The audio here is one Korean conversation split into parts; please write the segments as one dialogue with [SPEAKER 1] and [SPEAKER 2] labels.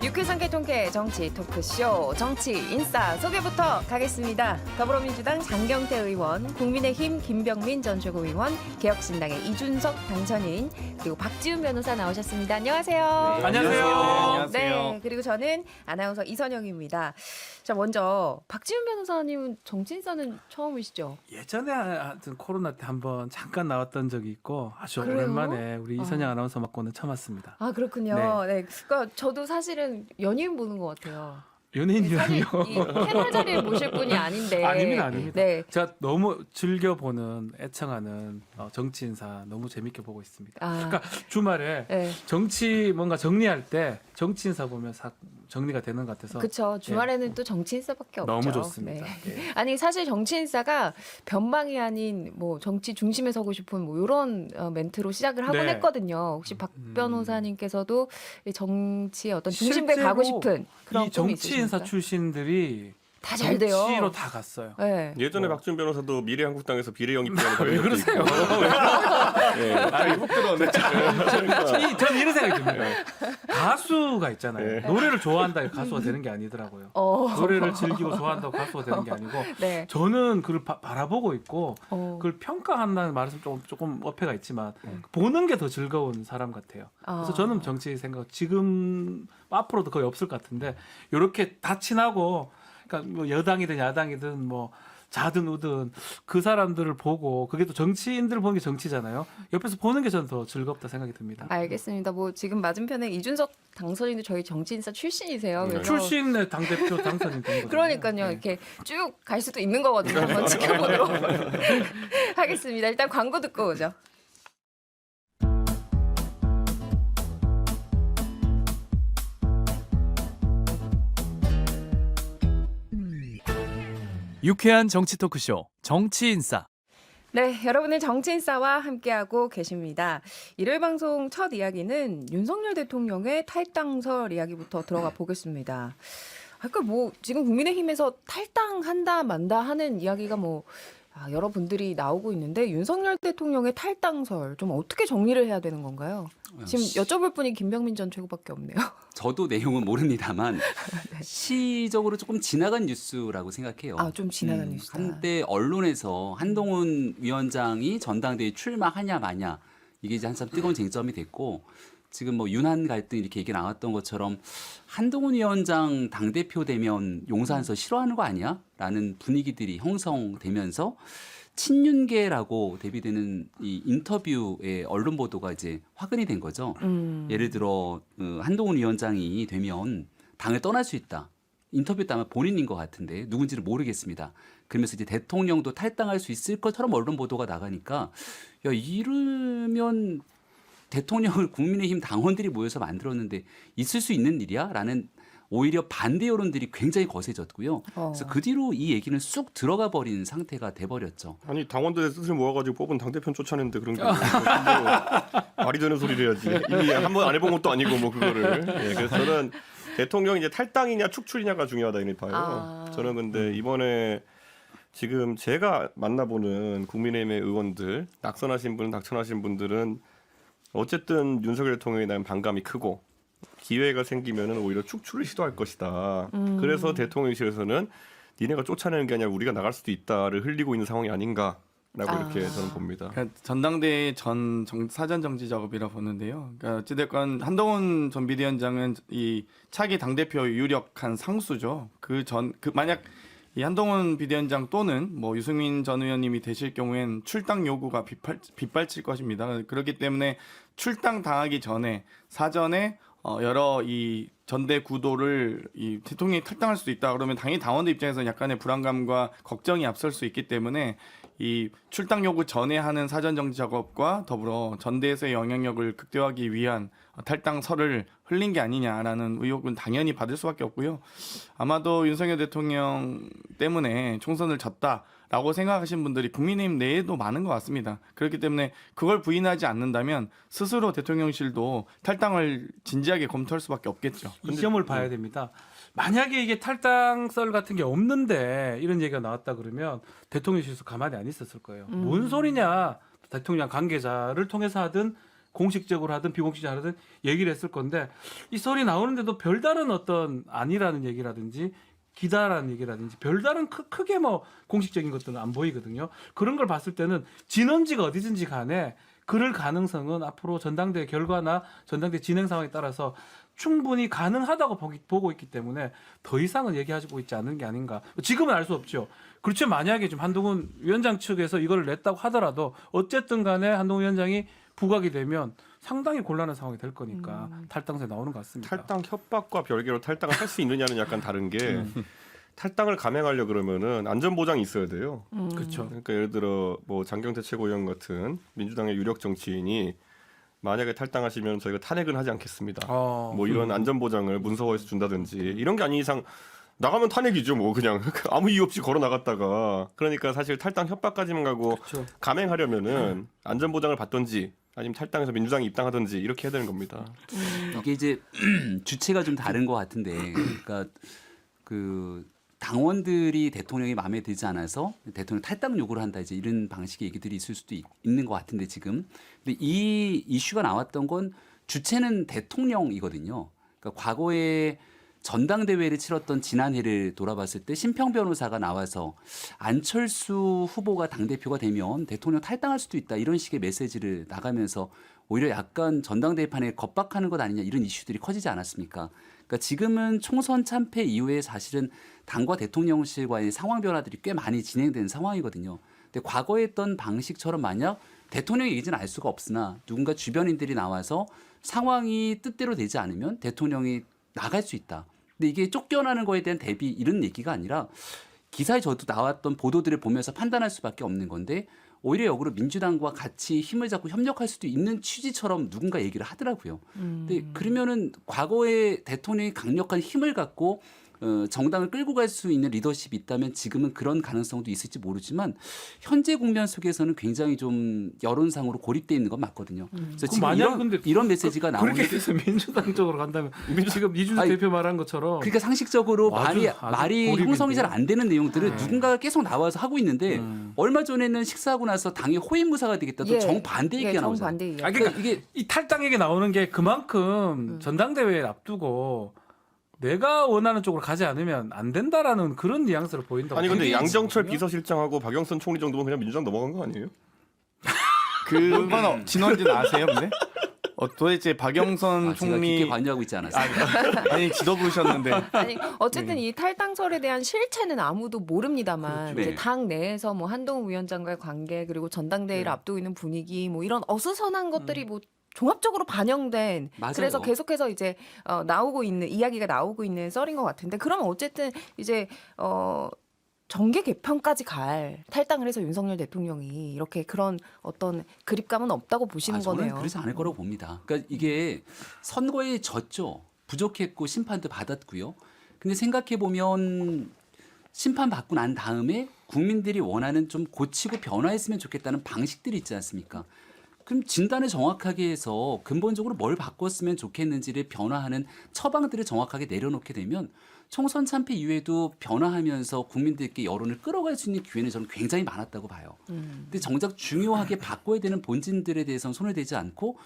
[SPEAKER 1] 유쾌상쾌 통쾌 정치 토크쇼 정치 인싸 소개부터 가겠습니다. 더불어민주당 장경태 의원, 국민의힘 김병민 전 최고위원, 개혁신당의 이준석 당선인, 그리고 박지훈 변호사 나오셨습니다. 안녕하세요.
[SPEAKER 2] 네, 안녕하세요.
[SPEAKER 1] 네, 그리고 저는 아나운서 이선영입니다. 자, 먼저 박지훈 변호사님은 정치 인싸는 처음이시죠?
[SPEAKER 2] 예전에 하여튼 코로나 때 한번 잠깐 나왔던 적이 있고 아주
[SPEAKER 1] 그래요?
[SPEAKER 2] 오랜만에 우리 이선영 아나운서 맡고는 처음 왔습니다.
[SPEAKER 1] 아, 그렇군요. 네. 그러니까 저도 사실은 연예인 보는 것 같아요.
[SPEAKER 2] 연예인이라뇨?
[SPEAKER 1] 사실 이 패널 자리에 모실 분이 아닌데.
[SPEAKER 2] 아닙니다.
[SPEAKER 1] 네.
[SPEAKER 2] 제가 너무 즐겨보는 애청하는 정치 인사 너무 재밌게 보고 있습니다.
[SPEAKER 1] 아,
[SPEAKER 2] 그러니까 주말에
[SPEAKER 1] 네.
[SPEAKER 2] 정치 뭔가 정리할 때 정치 인사 보면 정리가 되는 것 같아서
[SPEAKER 1] 그렇죠. 주말에는 또 정치 인싸밖에 없죠.
[SPEAKER 2] 너무 좋습니다.
[SPEAKER 1] 네.
[SPEAKER 2] 예.
[SPEAKER 1] 아니 사실 정치 인싸가 변방이 아닌 뭐 정치 중심에 서고 싶은 뭐 이런 멘트로 시작을 하곤
[SPEAKER 2] 네.
[SPEAKER 1] 했거든요. 혹시 박 변호사님께서도 이 정치의 어떤 중심부에
[SPEAKER 2] 실제로
[SPEAKER 1] 가고 싶은 그런
[SPEAKER 2] 이
[SPEAKER 1] 꿈이
[SPEAKER 2] 정치 인사
[SPEAKER 1] 있으십니까?
[SPEAKER 2] 출신들이
[SPEAKER 1] 다 잘 돼요.
[SPEAKER 2] 정치로 다 갔어요.
[SPEAKER 1] 네.
[SPEAKER 3] 예전에
[SPEAKER 2] 뭐.
[SPEAKER 3] 박준 변호사도 미래한국당에서 비례영입위원회
[SPEAKER 2] 왜 그러세요?
[SPEAKER 3] 네, 훅 들어오네.
[SPEAKER 2] 저는 이런 생각이 듭니다. 가수가 있잖아요.
[SPEAKER 3] 네.
[SPEAKER 2] 노래를 좋아한다고 가수가 되는 게 아니더라고요. 노래를 즐기고 좋아한다고 가수가 되는 게 아니고
[SPEAKER 1] 네.
[SPEAKER 2] 저는 그걸 바라보고 있고
[SPEAKER 1] 어.
[SPEAKER 2] 그걸 평가한다는 말은 조금 어폐가 있지만 보는 게 더 즐거운 사람 같아요. 그래서 저는 정치 생각 지금 앞으로도 거의 없을 것 같은데 이렇게 다 친하고 그러니까 뭐 여당이든 야당이든 뭐 자든 우든 그 사람들을 보고 그게 또 정치인들을 보는 게 정치잖아요. 옆에서 보는 게 저는 더 즐겁다 생각이 듭니다.
[SPEAKER 1] 알겠습니다. 뭐 지금 맞은편에 이준석 당선인도 저희 정치 인싸 출신이세요. 그래서
[SPEAKER 2] 출신의 당대표 당선인 된 거죠.
[SPEAKER 1] 그러니까요. 이렇게 쭉 갈 수도 있는 거거든요. 한번 지켜보도록 하겠습니다. 일단 광고 듣고 오죠.
[SPEAKER 4] 유쾌한 정치 토크쇼 정치인싸.
[SPEAKER 1] 네, 여러분의 정치인싸와 함께하고 계십니다. 일요일 방송 첫 이야기는 윤석열 대통령의 탈당설 이야기부터 들어가 보겠습니다. 그러니까 뭐 지금 국민의힘에서 탈당한다 만다 하는 이야기가 뭐 여러분들이 나오고 있는데 윤석열 대통령의 탈당설 좀 어떻게 정리를 해야 되는 건가요? 지금 여쭤볼 분이 김병민 전 최고밖에 없네요.
[SPEAKER 5] 저도 내용은 모릅니다만 시적으로 조금 지나간 뉴스라고 생각해요.
[SPEAKER 1] 아, 좀 지나간 뉴스다.
[SPEAKER 5] 한때 언론에서 한동훈 위원장이 전당대회 출마하냐 마냐 이게 이제 한참 뜨거운 쟁점이 됐고 지금 뭐 윤한 갈등 이렇게 얘기 나왔던 것처럼 한동훈 위원장 당대표 되면 용산서 싫어하는 거 아니야? 라는 분위기들이 형성되면서 친윤계라고 대비되는 이 인터뷰의 언론 보도가 이제 화근이 된 거죠. 예를 들어 한동훈 위원장이 되면 당을 떠날 수 있다. 인터뷰 때 아마 본인인 것 같은데 누군지를 모르겠습니다. 그러면서 이제 대통령도 탈당할 수 있을 것처럼 언론 보도가 나가니까 야 이러면 대통령을 국민의힘 당원들이 모여서 만들었는데 있을 수 있는 일이야? 라는 오히려 반대 여론들이 굉장히 거세졌고요. 그래서 그 뒤로 이 얘기는 쑥 들어가 버린 상태가 돼버렸죠.
[SPEAKER 3] 아니 당원들의 뜻을 모아가지고 뽑은 당대표는 쫓아내는데 그런 게 뭐 말이 되는 소리를 해야지. 이미 한번 안 해본 것도 아니고 뭐 그거를. 예, 그래서 저는 대통령 이제 탈당이냐 축출이냐가 중요하다 이렇게 봐요. 저는 근데 이번에 지금 제가 만나보는 국민의힘의 의원들 낙선하신 분, 낙천하신 분들은 어쨌든 윤석열 대통령에 대한 반감이 크고 기회가 생기면은 오히려 축출을 시도할 것이다. 그래서 대통령실에서는 니네가 쫓아내는 게 아니라 우리가 나갈 수도 있다를 흘리고 있는 상황이 아닌가라고 이렇게 저는 봅니다.
[SPEAKER 6] 그러니까 전당대회 사전 정지 작업이라 보는데요. 그러니까 어찌됐건 한동훈 전 비대위원장은 이 차기 당대표 유력한 상수죠. 만약 이 한동훈 비대위원장 또는 뭐 유승민 전 의원님이 되실 경우엔 출당 요구가 빗발칠 것입니다. 그렇기 때문에 출당 당하기 전에 사전에 여러 이 전대 구도를 이 대통령이 탈당할 수도 있다 그러면 당연히 당원들 입장에서 약간의 불안감과 걱정이 앞설 수 있기 때문에 이 출당 요구 전에 하는 사전 정지 작업과 더불어 전대에서의 영향력을 극대화하기 위한 탈당설을 흘린 게 아니냐라는 의혹은 당연히 받을 수밖에 없고요. 아마도 윤석열 대통령 때문에 총선을 졌다 라고 생각하시는 분들이 국민의힘 내에도 많은 것 같습니다. 그렇기 때문에 그걸 부인하지 않는다면 스스로 대통령실도 탈당을 진지하게 검토할 수밖에 없겠죠.
[SPEAKER 2] 이 점을 봐야 됩니다. 만약에 이게 탈당설 같은 게 없는데 이런 얘기가 나왔다 그러면 대통령실에서 가만히 안 있었을 거예요. 뭔 소리냐. 대통령 관계자를 통해서 하든 공식적으로 하든 비공식적으로 하든 얘기를 했을 건데 이 설이 나오는데도 별다른 어떤 아니라는 얘기라든지 기다라는 얘기라든지 별다른 크게 뭐 공식적인 것들은 안 보이거든요. 그런 걸 봤을 때는 진원지가 어디든지 간에 그럴 가능성은 앞으로 전당대 결과나 전당대 진행 상황에 따라서 충분히 가능하다고 보고 있기 때문에 더 이상은 얘기하고 있지 않은 게 아닌가. 지금은 알 수 없죠. 그렇죠. 만약에 좀 한동훈 위원장 측에서 이걸 냈다고 하더라도 어쨌든 간에 한동훈 위원장이 부각이 되면 상당히 곤란한 상황이 될 거니까 탈당세 나오는 것 같습니다.
[SPEAKER 3] 탈당 협박과 별개로 탈당을 할 수 있느냐는 약간 다른 게 탈당을 감행하려 그러면은 안전 보장이 있어야 돼요.
[SPEAKER 2] 그렇죠.
[SPEAKER 3] 그러니까 예를 들어 뭐 장경태 최고위원 같은 민주당의 유력 정치인이 만약에 탈당하시면 저희가 탄핵은 하지 않겠습니다. 뭐 이런 안전 보장을 문서화해서 준다든지 이런 게 아닌 이상 나가면 탄핵이죠. 뭐 그냥 아무 이유 없이 걸어 나갔다가 그러니까 사실 탈당 협박까지만 가고
[SPEAKER 2] 그렇죠.
[SPEAKER 3] 감행하려면은 안전 보장을 받든지 아니면 탈당해서 민주당이 입당하든지 이렇게 해야 되는 겁니다.
[SPEAKER 5] 이게 이제 주체가 좀 다른 것 같은데, 그러니까 그 당원들이 대통령이 마음에 들지 않아서 대통령 탈당 요구를 한다 이제 이런 방식의 얘기들이 있을 수도 있는 것 같은데 지금, 근데 이 이슈가 나왔던 건 주체는 대통령이거든요. 그러니까 과거에 전당대회를 치렀던 지난해를 돌아봤을 때 심평 변호사가 나와서 안철수 후보가 당대표가 되면 대통령 탈당할 수도 있다 이런 식의 메시지를 나가면서 오히려 약간 전당대회판에 겁박하는 것 아니냐 이런 이슈들이 커지지 않았습니까? 그러니까 지금은 총선 참패 이후에 사실은 당과 대통령실과의 상황 변화들이 꽤 많이 진행된 상황이거든요. 근데 과거에 했던 방식처럼 만약 대통령의 의지는 알 수가 없으나 누군가 주변인들이 나와서 상황이 뜻대로 되지 않으면 대통령이 나갈 수 있다. 근데 이게 쫓겨나는 거에 대한 대비 이런 얘기가 아니라 기사에 저도 나왔던 보도들을 보면서 판단할 수밖에 없는 건데 오히려 역으로 민주당과 같이 힘을 잡고 협력할 수도 있는 취지처럼 누군가 얘기를 하더라고요. 근데 그러면은 과거에 대통령이 강력한 힘을 갖고 정당을 끌고 갈 수 있는 리더십이 있다면 지금은 그런 가능성도 있을지 모르지만 현재 국면 속에서는 굉장히 좀 여론상으로 고립돼 있는 건 맞거든요. 그래서 지금
[SPEAKER 2] 만약 근데
[SPEAKER 5] 이런 메시지가 나오는
[SPEAKER 2] 그렇게 돼서 민주당 쪽으로 간다면 지금 이준석
[SPEAKER 5] 아니,
[SPEAKER 2] 대표 말한 것처럼
[SPEAKER 5] 그러니까 상식적으로
[SPEAKER 2] 아주
[SPEAKER 5] 말이
[SPEAKER 2] 고립인데요.
[SPEAKER 5] 형성이 잘 안 되는 내용들을
[SPEAKER 1] 네.
[SPEAKER 5] 누군가가 계속 나와서 하고 있는데 얼마 전에는 식사하고 나서 당이 호위무사가 되겠다 또 정반대 얘기가 나오잖아요.
[SPEAKER 1] 정반대 얘기.
[SPEAKER 2] 그러니까
[SPEAKER 5] 이게
[SPEAKER 2] 이 탈당 얘기 나오는 게 그만큼 전당대회를 앞두고 내가 원하는 쪽으로 가지 않으면 안 된다라는 그런 뉘앙스를 보인다고.
[SPEAKER 3] 아니 근데
[SPEAKER 2] 보이거든요.
[SPEAKER 3] 양정철 비서실장하고 박영선 총리 정도면 그냥 민주당 넘어간 거 아니에요?
[SPEAKER 6] 그건 진원진 아세요, 근데? 도대체 박영선
[SPEAKER 5] 제가
[SPEAKER 6] 총리
[SPEAKER 5] 깊게 관여하고 있지 않았어요.
[SPEAKER 6] 아니 지도부셨는데
[SPEAKER 1] 아니 어쨌든 이 탈당설에 대한 실체는 아무도 모릅니다만
[SPEAKER 5] 그렇죠.
[SPEAKER 1] 이제
[SPEAKER 5] 네.
[SPEAKER 1] 당 내에서 뭐 한동훈 위원장과의 관계 그리고 전당대회를 앞두고 있는 분위기 뭐 이런 어수선한 것들이 뭐 종합적으로 반영된
[SPEAKER 5] 맞아요.
[SPEAKER 1] 그래서 계속해서 이제 나오고 있는 이야기가 나오고 있는 썰인 것 같은데 그러면 어쨌든 이제 정계 개편까지 갈 탈당을 해서 윤석열 대통령이 이렇게 그런 어떤 그립감은 없다고 보시는
[SPEAKER 5] 저는
[SPEAKER 1] 거네요.
[SPEAKER 5] 그러지 않을 거라고 봅니다. 그러니까 이게 선거에 졌죠. 부족했고 심판도 받았고요. 근데 생각해 보면 심판 받고 난 다음에 국민들이 원하는 좀 고치고 변화했으면 좋겠다는 방식들이 있지 않습니까? 그럼 진단을 정확하게 해서 근본적으로 뭘 바꿨으면 좋겠는지를 변화하는 처방들을 정확하게 내려놓게 되면 총선 참패 이후에도 변화하면서 국민들께 여론을 끌어갈 수 있는 기회는 저는 굉장히 많았다고 봐요. 근데 정작 중요하게 바꿔야 되는 본진들에 대해서는 손을 대지 않고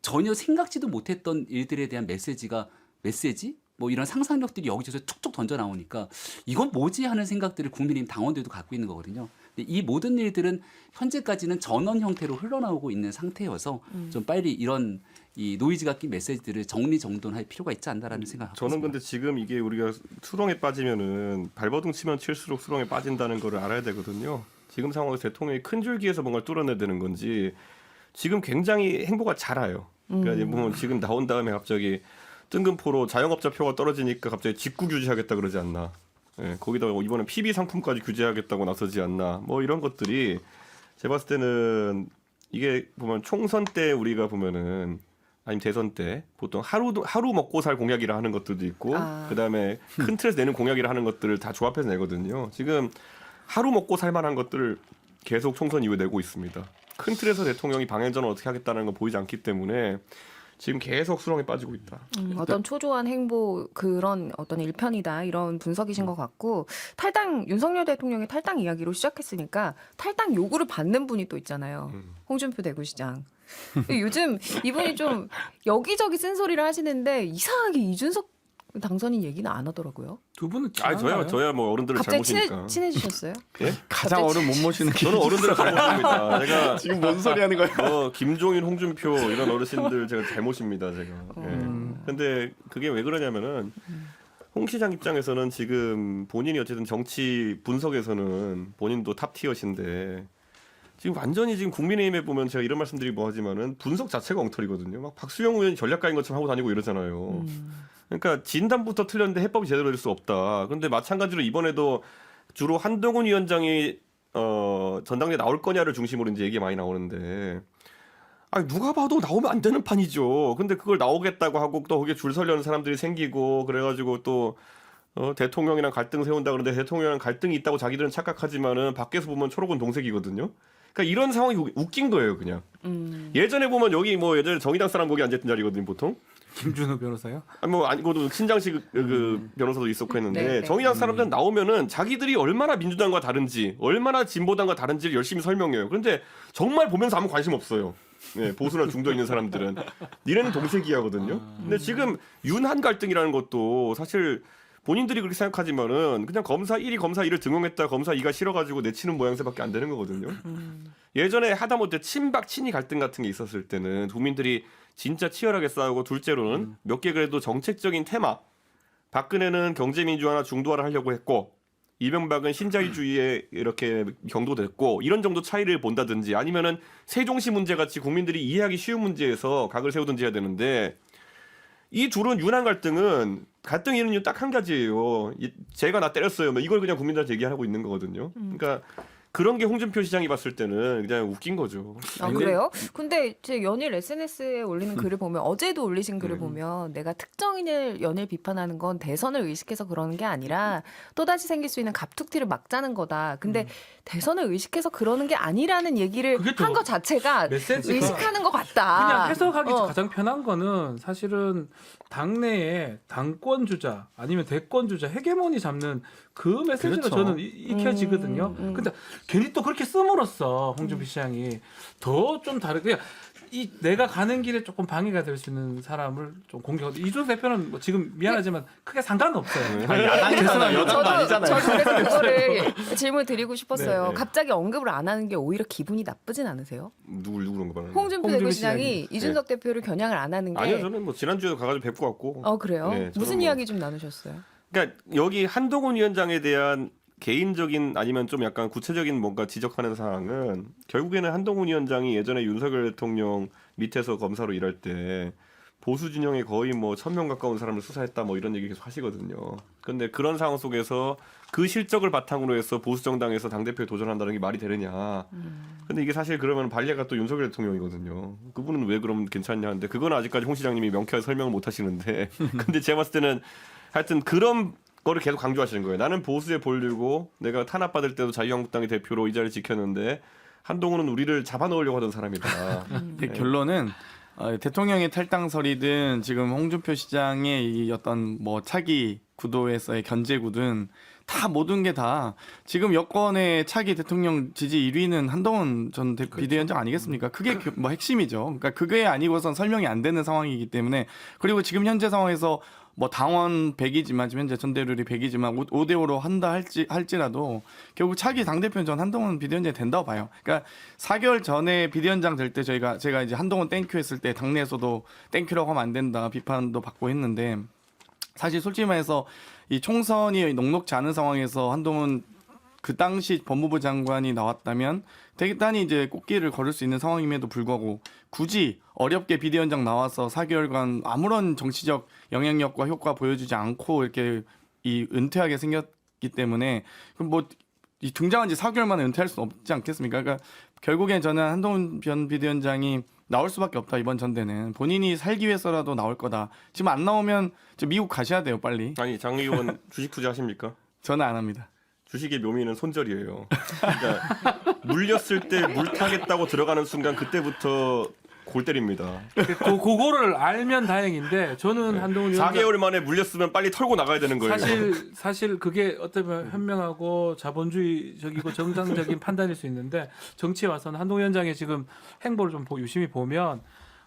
[SPEAKER 5] 전혀 생각지도 못했던 일들에 대한 메시지 뭐 이런 상상력들이 여기저기서 툭툭 던져 나오니까 이건 뭐지 하는 생각들을 국민의힘 당원들도 갖고 있는 거거든요. 근데 이 모든 일들은 현재까지는 전원 형태로 흘러나오고 있는 상태여서 좀 빨리 이런 이 노이즈가 낀 메시지들을 정리정돈할 필요가 있지 않나라는 생각을 하고
[SPEAKER 3] 저는
[SPEAKER 5] 있습니다.
[SPEAKER 3] 근데 지금 이게 우리가 수렁에 빠지면은 발버둥 치면 칠수록 수렁에 빠진다는 거를 알아야 되거든요. 지금 상황에서 대통령이 큰 줄기에서 뭔가를 뚫어내야 되는 건지 지금 굉장히 행보가 잘해요. 그러니까 이제 뭐 지금 나온 다음에 갑자기 뜬금포로 자영업자 표가 떨어지니까 갑자기 직구 규제하겠다 그러지 않나. 예, 거기다가 이번에 PB 상품까지 규제하겠다고 나서지 않나. 뭐 이런 것들이 제가 봤을 때는 이게 보면 총선 때 우리가 보면은 아니면 대선 때 보통 하루 먹고 살 공약이라 하는 것들도 있고 그다음에 큰 틀에서 내는 공약이라 하는 것들을 다 조합해서 내거든요. 지금 하루 먹고 살만한 것들을 계속 총선 이후에 내고 있습니다. 큰 틀에서 대통령이 방향전을 어떻게 하겠다는 거 보이지 않기 때문에 지금 계속 수렁에 빠지고 있다.
[SPEAKER 1] 어떤 초조한 행보 그런 어떤 일편이다 이런 분석이신 것 같고 탈당 윤석열 대통령의 탈당 이야기로 시작했으니까 탈당 요구를 받는 분이 또 있잖아요. 홍준표 대구시장. 요즘 이분이 좀 여기저기 쓴소리를 하시는데 이상하게 이준석 당선인 얘기는 안 하더라고요.
[SPEAKER 2] 두 분은
[SPEAKER 3] 아
[SPEAKER 2] 친한가요?
[SPEAKER 3] 저야 뭐 어른들을 잘
[SPEAKER 1] 갑자기
[SPEAKER 3] 모시니까.
[SPEAKER 1] 친해지셨어요?
[SPEAKER 3] 예?
[SPEAKER 6] 가장 어른 못 모시는 게
[SPEAKER 3] 저는 어른들을 잘 모십니다. 제가
[SPEAKER 6] 지금 뭔 소리 하는 거예요?
[SPEAKER 3] 김종인, 홍준표 이런 어르신들 제가 잘 모십니다. 제가. 예. 근데 그게 왜 그러냐면은 홍 시장 입장에서는 지금 본인이 어쨌든 정치 분석에서는 본인도 탑 티어신데 지금 완전히 지금 국민의힘에 보면 제가 이런 말씀드리기 뭐하지만은 분석 자체가 엉터리거든요. 막 박수영 의원이 전략가인 것처럼 하고 다니고 이러잖아요. 그러니까 진단부터 틀렸는데 해법이 제대로 될 수 없다. 그런데 마찬가지로 이번에도 주로 한동훈 위원장이 전당대회 나올 거냐를 중심으로 이제 얘기 많이 나오는데 아니 누가 봐도 나오면 안 되는 판이죠. 근데 그걸 나오겠다고 하고 또 거기에 줄 서려는 사람들이 생기고 그래가지고 또 대통령이랑 갈등 세운다 그러는데 대통령이랑 갈등이 있다고 자기들은 착각하지만은 밖에서 보면 초록은 동색이거든요. 그러니까 이런 상황이 웃긴 거예요, 그냥. 예전에 보면 여기 뭐 예전에 정의당 사람 거기 앉았던 자리거든요, 보통.
[SPEAKER 2] 김준호 변호사요?
[SPEAKER 3] 아니 뭐 아니고도 신장식 그 변호사도 있었고 했는데
[SPEAKER 1] 네, 네.
[SPEAKER 3] 정의당 사람들은 나오면은 자기들이 얼마나 민주당과 다른지, 얼마나 진보당과 다른지를 열심히 설명해요. 그런데 정말 보면서 아무 관심 없어요. 네, 보수나 중도에 있는 사람들은 니네는 동색이야거든요. 근데 지금 윤한 갈등이라는 것도 사실 본인들이 그렇게 생각하지만은 그냥 검사 1이 검사 2를 등용했다 검사 2가 싫어가지고 내치는 모양새밖에 안 되는 거거든요. 예전에 하다못해 친박 친이 갈등 같은 게 있었을 때는 국민들이 진짜 치열하게 싸우고 둘째로는 몇 개 그래도 정책적인 테마 박근혜는 경제민주화나 중도화를 하려고 했고 이명박은 신자유주의에 이렇게 경도됐고 이런 정도 차이를 본다든지 아니면은 세종시 문제 같이 국민들이 이해하기 쉬운 문제에서 각을 세우든지 해야 되는데 이 둘은 윤한 갈등은 갈등 이유는 딱 한 가지예요. 제가 나 때렸어요. 뭐 이걸 그냥 국민들한테 얘기하고 있는 거거든요. 그러니까 그런 게 홍준표 시장이 봤을 때는 그냥 웃긴 거죠.
[SPEAKER 1] 아 그래요? 근데 제 연일 SNS에 올리는 글을 보면 어제도 올리신 글을 보면 내가 특정인을 연일 비판하는 건 대선을 의식해서 그러는 게 아니라 또다시 생길 수 있는 갑툭튀를 막자는 거다. 근데 대선을 의식해서 그러는 게 아니라는 얘기를
[SPEAKER 2] 그게 또
[SPEAKER 1] 한 것 자체가
[SPEAKER 2] 메시지가
[SPEAKER 1] 의식하는 것 같다.
[SPEAKER 2] 그냥 해석하기
[SPEAKER 1] 어.
[SPEAKER 2] 가장 편한 거는 사실은 당내에 당권 주자 아니면 대권 주자 헤게모니 잡는 그 메시지가
[SPEAKER 6] 그렇죠.
[SPEAKER 2] 저는 익혀지거든요. 근데 괜히 또 그렇게 씀으로써 홍준표 시장이 더 좀 다르게 이 내가 가는 길에 조금 방해가 될 수 있는 사람을 좀 공격하고 이준석 대표는 뭐 지금 미안하지만 크게 상관없어요.
[SPEAKER 6] 야당이잖아요. 여당도 아니잖아요.
[SPEAKER 1] 저도 그래서 그거를 질문 드리고 싶었어요.
[SPEAKER 3] 네, 네.
[SPEAKER 1] 갑자기 언급을 안 하는 게 오히려 기분이 나쁘진 않으세요?
[SPEAKER 3] 누구 그런 거 말하는
[SPEAKER 1] 홍준표
[SPEAKER 2] 홍준표
[SPEAKER 1] 대구시장이
[SPEAKER 2] 시장이.
[SPEAKER 1] 이준석 대표를 겨냥을 안 하는 게
[SPEAKER 3] 아니요, 저는 뭐 지난주에도 가가지고 뵙고 왔고.
[SPEAKER 1] 그래요?
[SPEAKER 3] 네, 저는
[SPEAKER 1] 무슨
[SPEAKER 3] 뭐-
[SPEAKER 1] 이야기 좀 나누셨어요?
[SPEAKER 3] 그러니까 여기 한동훈 위원장에 대한 개인적인 아니면 좀 약간 구체적인 뭔가 지적하는 사항은 결국에는 한동훈 위원장이 예전에 윤석열 대통령 밑에서 검사로 일할 때 보수 진영에 거의 뭐 1,000명 가까운 사람을 수사했다 뭐 이런 얘기 계속 하시거든요. 그런데 그런 상황 속에서 그 실적을 바탕으로 해서 보수 정당에서 당대표에 도전한다는 게 말이 되느냐. 근데 이게 사실 그러면 발례가 또 윤석열 대통령이거든요. 그분은 왜 그러면 괜찮냐 하는데 그건 아직까지 홍 시장님이 명쾌하게 설명을 못 하시는데 근데 제가 봤을 때는 하여튼 그런 거를 계속 강조하시는 거예요. 나는 보수에 볼리고 내가 탄압받을 때도 자유한국당의 대표로 이 자리를 지켰는데 한동훈은 우리를 잡아넣으려고 하던 사람이다.
[SPEAKER 6] 근데 결론은 대통령의 탈당설이든 지금 홍준표 시장의 이 어떤 뭐 차기 구도에서의 견제구든 다 모든 게 다 지금 여권의 차기 대통령 지지 1위는 한동훈 전 비대위원장 아니겠습니까? 그게 뭐 핵심이죠. 그러니까 그게 아니고선 설명이 안 되는 상황이기 때문에 그리고 지금 현재 상황에서 뭐 당원 100이지만 지금 현재 전대율이 100이지만 5대5로 한다 할지라도 결국 차기 당대표는 전 한동훈 비대위원장이 된다고 봐요. 그러니까 4개월 전에 비대위원장 될 때 제가 이제 한동훈 땡큐 했을 때 당내에서도 땡큐라고 하면 안 된다 비판도 받고 했는데 사실 솔직히 말해서 이 총선이 녹록지 않은 상황에서 한동훈 그 당시 법무부 장관이 나왔다면 대단히 이제 꽃길을 걸을 수 있는 상황임에도 불구하고 굳이 어렵게 비대위원장 나와서 4개월간 아무런 정치적 영향력과 효과 보여주지 않고 이렇게 이 은퇴하게 생겼기 때문에 그럼 뭐 이 등장한 지 4개월 만에 은퇴할 수 없지 않겠습니까? 그러니까 결국엔 저는 한동훈 전 비대위원장이 나올 수밖에 없다 이번 전대는 본인이 살기 위해서라도 나올 거다. 지금 안 나오면 미국 가셔야 돼요 빨리.
[SPEAKER 3] 아니 장 의원 주식 투자하십니까?
[SPEAKER 6] 저는 안 합니다.
[SPEAKER 3] 주식의 묘미는 손절이에요. 그러니까 물렸을 때 물 타겠다고 들어가는 순간 그때부터 골 때립니다.
[SPEAKER 2] 그거를 알면 다행인데 저는 한동훈 위원장
[SPEAKER 3] 4개월 만에 물렸으면 빨리 털고 나가야 되는 거예요.
[SPEAKER 2] 사실 그게 어떻게 보면 현명하고 자본주의적이고 정상적인 판단일 수 있는데 정치에 와서는 한동훈 위원장의 지금 행보를 좀 유심히 보면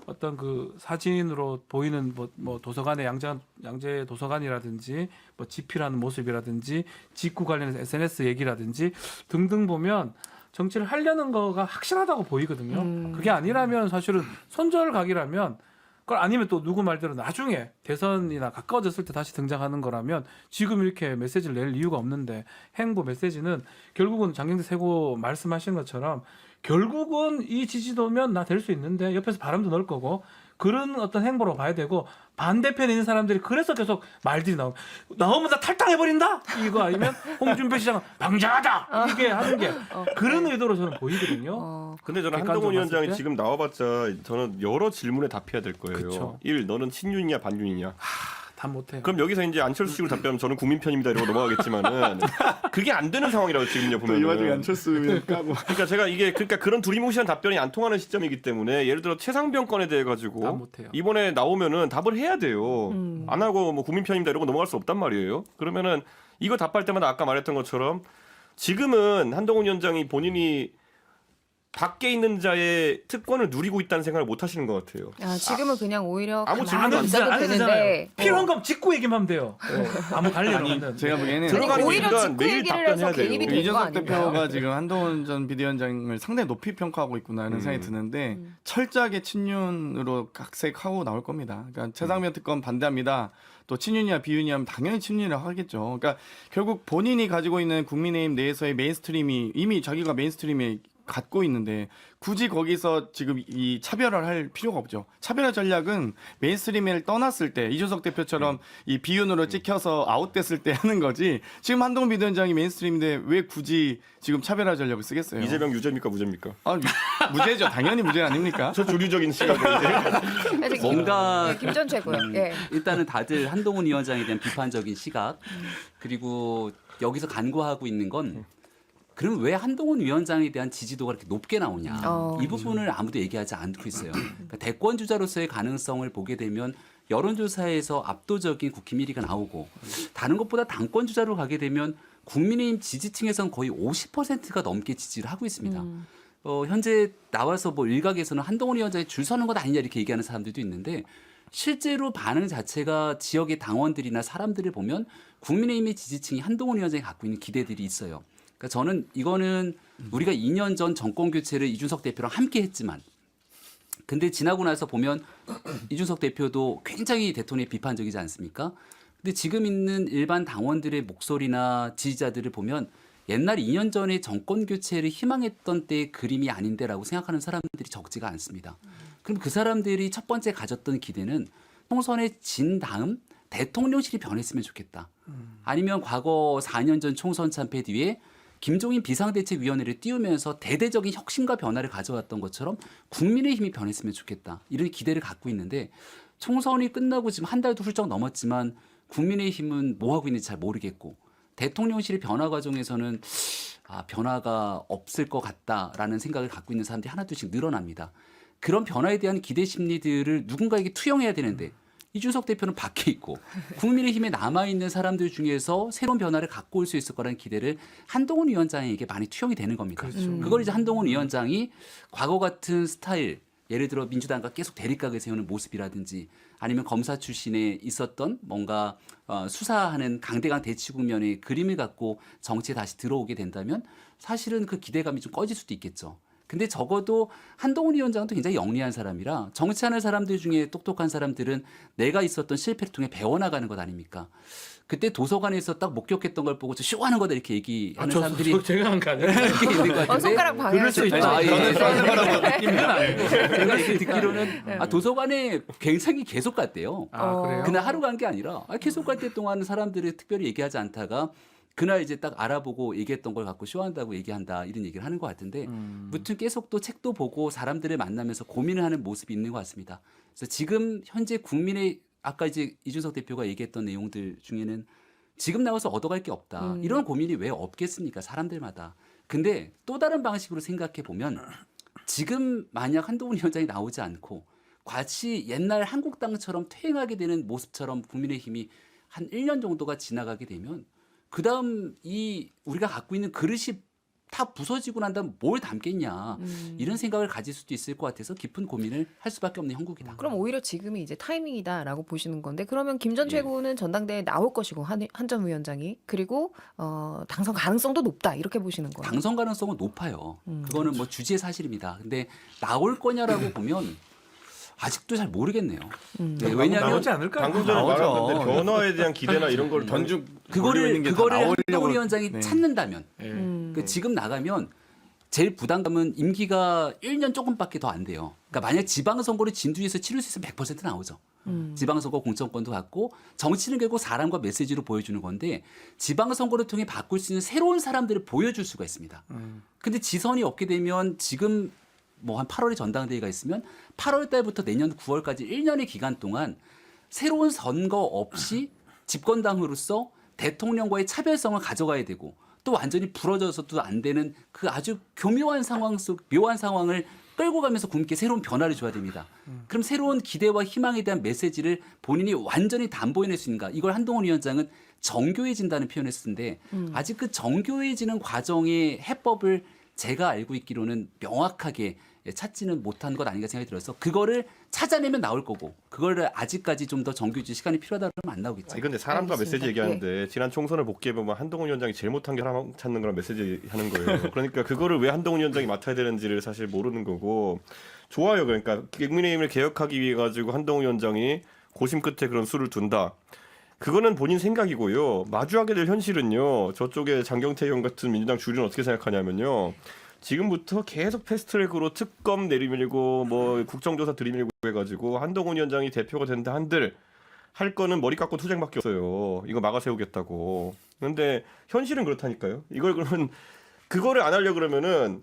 [SPEAKER 2] 어떤 그 사진으로 보이는 뭐 도서관의 양재 도서관이라든지 뭐 집필하는 모습이라든지 직구 관련해서 SNS 얘기라든지 등등 보면 정치를 하려는 거가 확실하다고 보이거든요. 그게 아니라면 사실은 손절각이라면 그걸 아니면 또 누구 말대로 나중에 대선이나 가까워졌을 때 다시 등장하는 거라면 지금 이렇게 메시지를 낼 이유가 없는데 행보 메시지는 결국은 장경태 최고 말씀하신 것처럼 결국은 이 지지도면 나 될 수 있는데 옆에서 바람도 넣을 거고 그런 어떤 행보로 봐야 되고 반대편에 있는 사람들이 그래서 계속 말들이 나오면 다 탈당해버린다 이거 아니면 홍준표 시장은 방자하다 이게 하는 게 그런 의도로 저는 보이거든요.
[SPEAKER 3] 근데 저는
[SPEAKER 2] 객관적으로
[SPEAKER 3] 한동훈
[SPEAKER 2] 봤을
[SPEAKER 3] 위원장이
[SPEAKER 2] 때?
[SPEAKER 3] 지금 나와봤자 저는 여러 질문에 답해야 될 거예요.
[SPEAKER 2] 그쵸.
[SPEAKER 3] 1. 너는 친윤이냐 반윤이냐.
[SPEAKER 2] 다 못해요.
[SPEAKER 3] 그럼 여기서 이제 안철수 식으로 답변하면 저는 국민 편입니다 이러고 넘어가겠지만은 그게 안 되는 상황이라고 지금요 보면.
[SPEAKER 6] 이 와중에 안철수 까고.
[SPEAKER 3] 그러니까 제가 이게 그러니까 그런 두리뭉실한 답변이 안 통하는 시점이기 때문에 예를 들어 최상병 건에 대해
[SPEAKER 2] 다
[SPEAKER 3] 가지고
[SPEAKER 2] 못해요.
[SPEAKER 3] 이번에 나오면은 답을 해야 돼요. 안 하고 뭐 국민 편입니다 이러고 넘어갈 수 없단 말이에요. 그러면은 이거 답할 때마다 아까 말했던 것처럼 지금은 한동훈 위원장이 본인이 밖에 있는 자의 특권을 누리고 있다는 생각을 못 하시는 것 같아요.
[SPEAKER 1] 지금은 그냥 오히려
[SPEAKER 3] 아무
[SPEAKER 1] 가만히
[SPEAKER 3] 질문도
[SPEAKER 1] 있어도 되는데
[SPEAKER 2] 필요한 건 직구 얘기만 하면 돼요. 아무 관련 없는.
[SPEAKER 6] 제가 보기에는
[SPEAKER 3] 들어가는
[SPEAKER 1] 오히려
[SPEAKER 3] 순간
[SPEAKER 1] 직구
[SPEAKER 3] 매일
[SPEAKER 1] 얘기를 해서
[SPEAKER 3] 답변해야 돼요.
[SPEAKER 1] 개입이 되는 거
[SPEAKER 6] 이준석
[SPEAKER 1] 아닌가요?
[SPEAKER 6] 대표가 지금 한동훈 전 비대위원장을 상당히 높이 평가하고 있구나 이런 생각이 드는데 철저하게 친윤으로 각색하고 나올 겁니다. 그러니까 최상병 특검 반대합니다. 또 친윤이야 비윤이야 당연히 친윤이라고 하겠죠. 그러니까 결국 본인이 가지고 있는 국민의힘 내에서의 메인스트림이 이미 자기가 메인스트림에 갖고 있는데 굳이 거기서 지금 이 차별화를 할 필요가 없죠. 차별화 전략은 메인스트림을 떠났을 때 이준석 대표처럼 이 비윤으로 찍혀서 아웃됐을 때 하는 거지. 지금 한동훈 비대위원장이 메인스트림인데 왜 굳이 지금 차별화 전략을 쓰겠어요?
[SPEAKER 3] 이재명 유죄입니까 무죄입니까?
[SPEAKER 6] 아, 무죄죠. 당연히 무죄 아닙니까?
[SPEAKER 3] 저 주류적인 시각으로 이제
[SPEAKER 5] 뭔가
[SPEAKER 1] 김전 최고요. 예.
[SPEAKER 5] 일단은 다들 한동훈 위원장에 대한 비판적인 시각 그리고 여기서 간과하고 있는 건 그럼 왜 한동훈 위원장에 대한 지지도가 이렇게 높게 나오냐 이 부분을 아무도 얘기하지 않고 있어요. 그러니까 대권 주자로서의 가능성을 보게 되면 여론조사에서 압도적인 국힘 1위가 나오고 다른 것보다 당권 주자로 가게 되면 국민의힘 지지층에서는 거의 50%가 넘게 지지를 하고 있습니다. 현재 나와서 뭐 일각에서는 한동훈 위원장이 줄 서는 것 아니냐 이렇게 얘기하는 사람들도 있는데 실제로 반응 자체가 지역의 당원들이나 사람들을 보면 국민의힘의 지지층이 한동훈 위원장이 갖고 있는 기대들이 있어요. 그러니까 저는 이거는 우리가 2년 전 정권 교체를 이준석 대표랑 함께 했지만 근데 지나고 나서 보면 이준석 대표도 굉장히 대통령에 비판적이지 않습니까? 근데 지금 있는 일반 당원들의 목소리나 지지자들을 보면 옛날 2년 전에 정권 교체를 희망했던 때의 그림이 아닌데라고 생각하는 사람들이 적지가 않습니다. 그럼 그 사람들이 첫 번째 가졌던 기대는 총선에 진 다음 대통령실이 변했으면 좋겠다. 아니면 과거 4년 전 총선 참패 뒤에 김종인 비상대책위원회를 띄우면서 대대적인 혁신과 변화를 가져왔던 것처럼 국민의힘이 변했으면 좋겠다. 이런 기대를 갖고 있는데 총선이 끝나고 지금 한 달도 훌쩍 넘었지만 국민의힘은 뭐 하고 있는지 잘 모르겠고 대통령실의 변화 과정에서는 변화가 없을 것 같다라는 생각을 갖고 있는 사람들이 하나둘씩 늘어납니다. 그런 변화에 대한 기대 심리들을 누군가에게 투영해야 되는데 이준석 대표는 밖에 있고 국민의힘에 남아있는 사람들 중에서 새로운 변화를 갖고 올 수 있을 거라는 기대를 한동훈 위원장에게 많이 투영이 되는 겁니다. 그걸 이제 한동훈 위원장이 과거 같은 스타일 예를 들어 민주당과 계속 대립각을 세우는 모습이라든지 아니면 검사 출신에 있었던 뭔가 수사하는 강대강 대치 국면의 그림을 갖고 정치에 다시 들어오게 된다면 사실은 그 기대감이 좀 꺼질 수도 있겠죠. 근데 적어도 한동훈 위원장은 또 굉장히 영리한 사람이라 정치하는 사람들 중에 똑똑한 사람들은 내가 있었던 실패를 통해 배워나가는 것 아닙니까? 그때 도서관에서 딱 목격했던 걸 보고 저 쇼하는 거다 이렇게 얘기하는 사람들이
[SPEAKER 2] 제가 한 거 아니에요?
[SPEAKER 5] 이렇게 있는 것 같은데
[SPEAKER 1] 손가락 방해.
[SPEAKER 2] 그럴 수 있죠.
[SPEAKER 5] 저는
[SPEAKER 6] 쇼하는 거라고 느낍니다.
[SPEAKER 5] 제가 얘기 듣기로는 도서관에 굉장히 계속 갔대요.
[SPEAKER 2] 그래요?
[SPEAKER 5] 그날 하루 간 게 아니라 계속 갈 때 동안 사람들이 특별히 얘기하지 않다가 그날 이제 딱 알아보고 얘기했던 걸 갖고 쇼한다고 얘기한다 이런 얘기를 하는 것 같은데 무튼 계속 또 책도 보고 사람들을 만나면서 고민을 하는 모습이 있는 것 같습니다. 그래서 지금 현재 국민의 아까 이제 이준석 대표가 얘기했던 내용들 중에는 지금 나와서 얻어갈 게 없다. 이런 고민이 왜 없겠습니까? 사람들마다. 근데 또 다른 방식으로 생각해 보면 지금 만약 한동훈 위원장이 나오지 않고 같이 옛날 한국당처럼 퇴행하게 되는 모습처럼 국민의힘이 한 1년 정도가 지나가게 되면 그다음 이 우리가 갖고 있는 그릇이 다 부서지고 난 다음 뭘 담겠냐 이런 생각을 가질 수도 있을 것 같아서 깊은 고민을 할 수밖에 없는 형국이다.
[SPEAKER 1] 그럼 오히려 지금이 이제 타이밍이다라고 보시는 건데 그러면 김 전
[SPEAKER 5] 예.
[SPEAKER 1] 최고는 전당대회에 나올 것이고 한 전 위원장이 그리고 당선 가능성도 높다 이렇게 보시는 거예요.
[SPEAKER 5] 당선 가능성은 높아요. 그거는 뭐 주지의 사실입니다. 근데 나올 거냐라고 보면 아직도 잘 모르겠네요. 네, 왜냐하면
[SPEAKER 2] 나오지 않을까요?
[SPEAKER 3] 방금 전에
[SPEAKER 6] 나오죠.
[SPEAKER 3] 말했는데 변화에 대한 기대나 이런 걸
[SPEAKER 6] 변죽
[SPEAKER 5] 그거를 한동훈
[SPEAKER 6] 나오려고
[SPEAKER 5] 위원장이
[SPEAKER 6] 네.
[SPEAKER 5] 찾는다면
[SPEAKER 2] 예.
[SPEAKER 5] 그 지금 나가면 제일 부담감은 임기가 1년 조금밖에 더 안 돼요. 그러니까 만약 지방선거를 진두에서 치를 수 있으면 100% 나오죠. 지방선거 공천권도 갖고 정치는 결국 사람과 메시지로 보여주는 건데 지방선거를 통해 바꿀 수 있는 새로운 사람들을 보여줄 수가 있습니다. 근데 지선이 없게 되면 지금 뭐 한 8월에 전당대회가 있으면 8월 달부터 내년 9월까지 1년의 기간 동안 새로운 선거 없이 집권당으로서 대통령과의 차별성을 가져가야 되고 또 완전히 부러져서도 안 되는 그 아주 교묘한 상황 속 묘한 상황을 끌고 가면서 국민께 새로운 변화를 줘야 됩니다. 그럼 새로운 기대와 희망에 대한 메시지를 본인이 완전히 담보해낼 수 있는가? 이걸 한동훈 위원장은 정교해진다는 표현을 쓰는데 아직 그 정교해지는 과정의 해법을 제가 알고 있기로는 명확하게 찾지는 못한 것 아닌가 생각이 들어서 그거를 찾아내면 나올 거고 그거를 아직까지 좀 더 정교해질 시간이 필요하다 그러면 안 나오겠죠.
[SPEAKER 3] 아니 근데 사람과
[SPEAKER 1] 알겠습니다.
[SPEAKER 3] 메시지 얘기하는데 지난 총선을 복귀해 보면 한동훈 위원장이 제일 못한 게 사람 찾는 거랑 메시지 하는 거예요. 그러니까 그거를 왜 한동훈 위원장이 맡아야 되는지를 사실 모르는 거고 좋아요. 그러니까 국민의힘을 개혁하기 위해 가지고 한동훈 위원장이 고심 끝에 그런 수를 둔다. 그거는 본인 생각이고요. 마주하게 될 현실은요. 저쪽에 장경태 의원 같은 민주당 주류는 어떻게 생각하냐면요. 지금부터 계속 패스트트랙으로 특검 내리밀고 뭐 국정조사 들이밀고 해가지고 한동훈 위원장이 대표가 된다 한들 할 거는 머리 깎고 투쟁밖에 없어요. 이거 막아 세우겠다고. 그런데 현실은 그렇다니까요. 이걸 그러면 그거를 안 하려 그러면은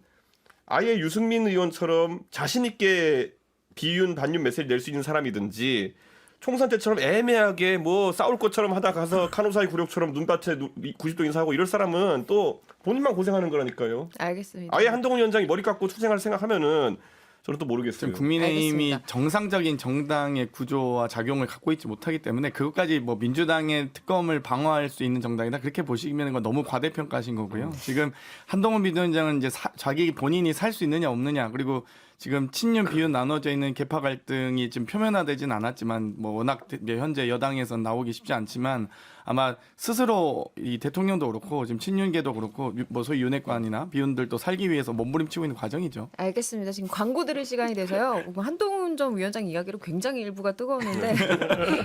[SPEAKER 3] 아예 유승민 의원처럼 자신 있게 비윤 반윤 메시지 낼 수 있는 사람이든지 총선 때처럼 애매하게 뭐 싸울 것처럼 하다 가서 카노사이 굴욕처럼 눈밭에 90도 인사하고 이럴 사람은 또 본인만 고생하는 거라니까요.
[SPEAKER 1] 알겠습니다.
[SPEAKER 3] 아예 한동훈 위원장이 머리 깎고 투쟁할 생각하면은 저는 또 모르겠어요.
[SPEAKER 6] 지금 국민의힘이
[SPEAKER 1] 알겠습니다.
[SPEAKER 6] 정상적인 정당의 구조와 작용을 갖고 있지 못하기 때문에 그것까지 뭐 민주당의 특검을 방어할 수 있는 정당이다 그렇게 보시면 건 너무 과대평가하신 거고요. 지금 한동훈 비대위원장은 이제 자기 본인이 살 수 있느냐 없느냐 그리고 지금 친윤 비윤 나눠져 있는 계파 갈등이 지금 표면화되진 않았지만 뭐 워낙 현재 여당에서 나오기 쉽지 않지만 아마 스스로 이 대통령도 그렇고 지금 친윤계도 그렇고 뭐 소위 윤핵관이나 비윤들도 살기 위해서 몸부림치고 있는 과정이죠.
[SPEAKER 1] 알겠습니다. 지금 광고 들을 시간이 돼서요. 뭐 한동훈 전 위원장 이야기로 굉장히 일부가 뜨거웠는데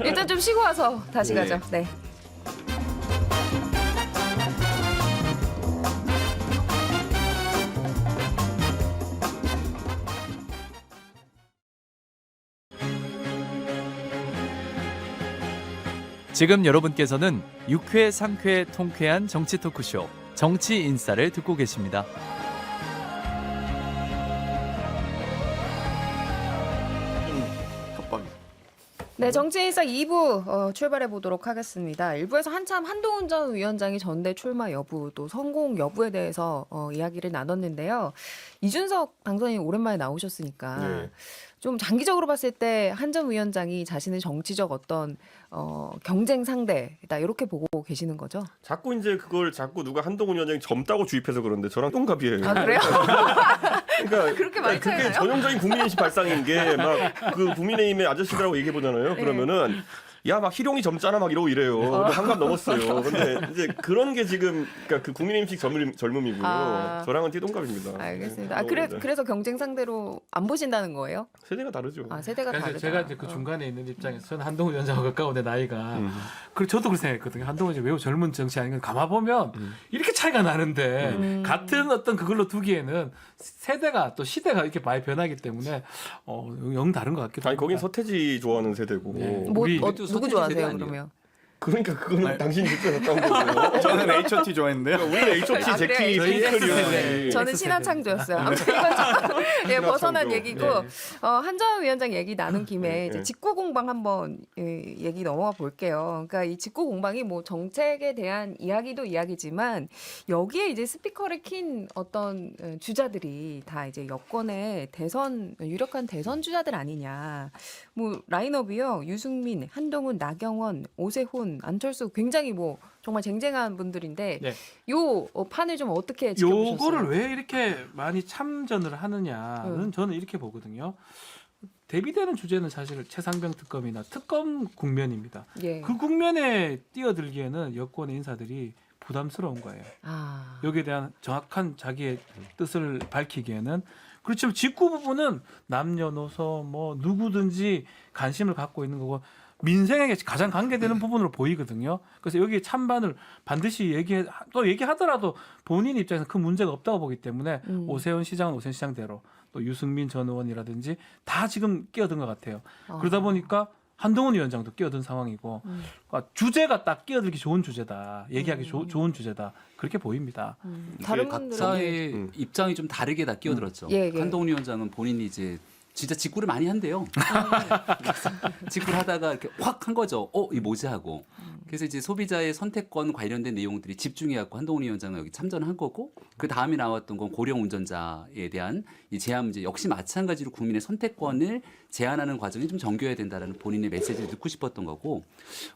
[SPEAKER 1] 일단 좀 쉬고 와서 다시
[SPEAKER 3] 네.
[SPEAKER 1] 가죠. 네.
[SPEAKER 4] 지금 여러분께서는 6회, 상쾌, 통쾌한 정치 토크쇼 정치 인싸를 듣고 계십니다.
[SPEAKER 6] 협박이.
[SPEAKER 1] 네, 정치인사 2부 출발해 보도록 하겠습니다. 1부에서 한참 한동훈 전 위원장이 전대 출마 여부 또 성공 여부에 대해서 이야기를 나눴는데요. 이준석 당선인이 오랜만에 나오셨으니까
[SPEAKER 3] 네.
[SPEAKER 1] 좀 장기적으로 봤을 때 한 전 위원장이 자신의 정치적 어떤 경쟁 상대다 이렇게 보고 계시는 거죠?
[SPEAKER 3] 자꾸 이제 그걸 자꾸 누가 한동훈 위원장이 젊다고 주입해서 그런데 저랑 동갑이에요.
[SPEAKER 1] 아 그래요?
[SPEAKER 3] 그러니까
[SPEAKER 1] 그렇게 많이 차이
[SPEAKER 3] 그게
[SPEAKER 1] 나요?
[SPEAKER 3] 전형적인 국민의힘 발상인 게 막 그 국민의힘의 아저씨들하고 얘기해 보잖아요.
[SPEAKER 1] 네.
[SPEAKER 3] 그러면은 야 막 희룡이 젊잖아 막 이러고 이래요. 근데 한갑 넘었어요. 근데 이제 그런 게 지금 그러니까 그 국민의힘식 젊음이고요.
[SPEAKER 1] 아.
[SPEAKER 3] 저랑은 띠동갑입니다.
[SPEAKER 1] 알겠습니다.
[SPEAKER 3] 네.
[SPEAKER 1] 그래서 경쟁 상대로 안 보신다는 거예요?
[SPEAKER 3] 세대가 다르죠.
[SPEAKER 1] 아 세대가
[SPEAKER 2] 그러니까
[SPEAKER 1] 다르다.
[SPEAKER 2] 제가 이제 그 중간에 있는 입장에서 저는 한동훈 위원장과 가까운데 나이가 그리고 저도 그렇게 생각했거든요. 한동훈 위원장이 매우 젊은 정치 아닌가 가만 보면 이렇게 차이가 나는데 같은 어떤 그걸로 두기에는 세대가 또 시대가 이렇게 많이 변하기 때문에 영 다른 것 같기도
[SPEAKER 3] 아니
[SPEAKER 2] 합니다.
[SPEAKER 3] 거긴 서태지 좋아하는 세대고
[SPEAKER 2] 네.
[SPEAKER 1] 뭐
[SPEAKER 2] 우리
[SPEAKER 1] 누구
[SPEAKER 5] 서태지 세대
[SPEAKER 1] 좋아하세요
[SPEAKER 5] 아니에요?
[SPEAKER 1] 그러면?
[SPEAKER 3] 그러니까 그거는 당신이 직접 줬다는 거예요.
[SPEAKER 6] 저는 H.O.T 좋아했는데요.
[SPEAKER 3] 우리는 H.O.T,
[SPEAKER 1] 아,
[SPEAKER 3] 제키,
[SPEAKER 1] 그래요?
[SPEAKER 3] 핑클이었지.
[SPEAKER 1] 저는 신화창조였어요. 아무튼 이건 좀 예, 벗어난
[SPEAKER 3] 신화창조.
[SPEAKER 1] 얘기고 한정환 위원장 얘기 나눈 김에 이제
[SPEAKER 3] 네.
[SPEAKER 1] 직구 공방 한번 얘기 넘어가 볼게요. 그러니까 이 직구 공방이 뭐 정책에 대한 이야기도 이야기지만 여기에 이제 스피커를 킨 어떤 주자들이 다 이제 여권의 유력한 대선 주자들 아니냐. 뭐 라인업이요. 유승민, 한동훈, 나경원, 오세훈, 안철수 굉장히 뭐 정말 쟁쟁한 분들인데
[SPEAKER 2] 네.
[SPEAKER 1] 요 판을 좀 어떻게 지켜보셨어요?
[SPEAKER 2] 요거를 왜 이렇게 많이 참전을 하느냐는 저는 이렇게 보거든요. 대비되는 주제는 사실 최상병 특검이나 특검 국면입니다.
[SPEAKER 1] 예.
[SPEAKER 2] 그 국면에 뛰어들기에는 여권의 인사들이 부담스러운 거예요.
[SPEAKER 1] 아.
[SPEAKER 2] 여기에 대한 정확한 자기의 뜻을 밝히기에는 그렇지만 직구 부분은 남녀노소 뭐 누구든지 관심을 갖고 있는 거고 민생에게 가장 관계되는 부분으로 보이거든요. 그래서 여기 찬반을 반드시 얘기하더라도 본인 입장에서 큰 문제가 없다고 보기 때문에 오세훈 시장은 오세훈 시장대로 또 유승민 전 의원이라든지 다 지금 끼어든 것 같아요. 그러다 보니까 한동훈 위원장도 끼어든 상황이고 그러니까 주제가 딱 끼어들기 좋은 주제다. 얘기하기 좋은 주제다. 그렇게 보입니다.
[SPEAKER 1] 다른
[SPEAKER 5] 이게
[SPEAKER 1] 분들은
[SPEAKER 5] 각자의 입장이 좀 다르게 다 끼어들었죠.
[SPEAKER 1] 예, 예.
[SPEAKER 5] 한동훈 위원장은 본인이 이제 진짜 직구를 많이 한대요. 직구를 하다가 이렇게 확 한 거죠. 이 뭐지 하고. 그래서 이제 소비자의 선택권 관련된 내용들이 집중해갖고 한동훈 위원장은 여기 참전한 거고 그 다음에 나왔던 건 고령 운전자에 대한 이 제한 문제 역시 마찬가지로 국민의 선택권을 제한하는 과정이 좀 정교해야 된다라는 본인의 메시지를 듣고 싶었던 거고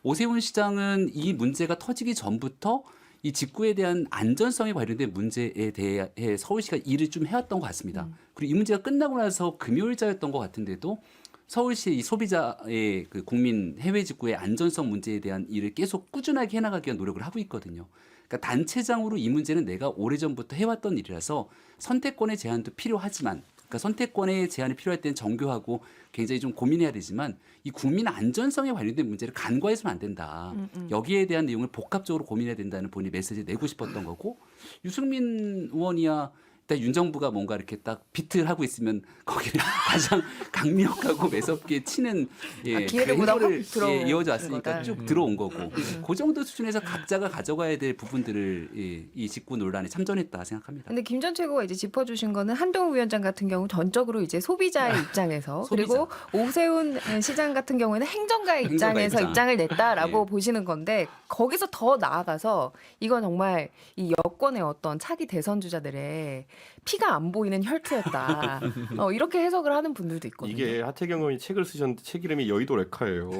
[SPEAKER 5] 오세훈 시장은 이 문제가 터지기 전부터 이 직구에 대한 안전성에 관련된 문제에 대해 서울시가 일을 좀 해왔던 것 같습니다. 그리고 이 문제가 끝나고 나서 금요일자였던 것 같은데도 서울시 이 소비자의 그 국민 해외 직구의 안전성 문제에 대한 일을 계속 꾸준하게 해나가기 위한 노력을 하고 있거든요. 그러니까 단체장으로 이 문제는 내가 오래전부터 해왔던 일이라서 선택권의 제한도 필요하지만 그러니까 선택권의 제한이 필요할 때는 정교하고 굉장히 좀 고민해야 되지만 이 국민 안전성에 관련된 문제를 간과해서는 안 된다. 여기에 대한 내용을 복합적으로 고민해야 된다는 본인의 메시지를 내고 싶었던 거고 유승민 의원이야 일단 윤 정부가 뭔가 이렇게 딱 비트를 하고 있으면 거기를 가장 강력하고 매섭게 치는
[SPEAKER 1] 기회를 보다 확 들어오는
[SPEAKER 5] 이어져 왔으니까
[SPEAKER 1] 거다.
[SPEAKER 5] 쭉 들어온 거고 그 정도 수준에서 각자가 가져가야 될 부분들을 이 직구 논란에 참전했다 생각합니다.
[SPEAKER 1] 근데 김 전 최고가 이제 짚어주신 거는 한동훈 위원장 같은 경우 전적으로 이제 소비자의 입장에서 그리고 오세훈 시장 같은 경우에는 행정가의 입장에서 입장을 냈다라고 보시는 건데 거기서 더 나아가서 이건 정말 이 여권의 어떤 차기 대선 주자들의 피가 안 보이는 혈투였다. 이렇게 해석을 하는 분들도 있거든요.
[SPEAKER 3] 이게 하태경 의원이 책을 쓰셨는데 책 이름이 여의도 레카예요.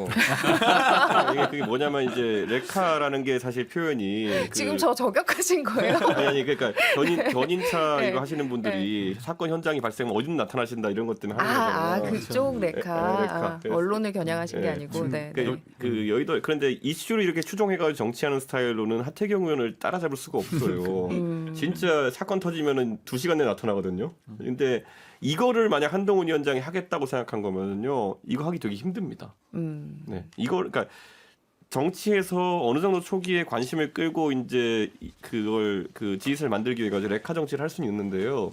[SPEAKER 3] 이게 그게 뭐냐면 이제 레카라는 게 사실 표현이
[SPEAKER 1] 지금 저 저격하신 거예요?
[SPEAKER 3] 아니 그러니까 견인차 이거 하시는 분들이 사건 현장이 발생하면 어디든 나타나신다 이런 것 때문에 하는 거잖아요.
[SPEAKER 1] 그쪽 레카.
[SPEAKER 3] 레카.
[SPEAKER 1] 언론을 겨냥하신 게 아니고. 네.
[SPEAKER 3] 그 여의도 그런데 이슈를 이렇게 추종해가지고 정치하는 스타일로는 하태경 의원을 따라잡을 수가 없어요. 진짜 사건 터지면은 2시간 내에 나타나거든요. 근데 이거를 만약 한동훈 위원장이 하겠다고 생각한 거면요, 이거 하기 되게 힘듭니다. 네, 이걸 그러니까 정치에서 어느 정도 초기에 관심을 끌고 이제 그걸 그 지지세를 만들기 위해 가지고 레카 정치를 할 수는 있는데요.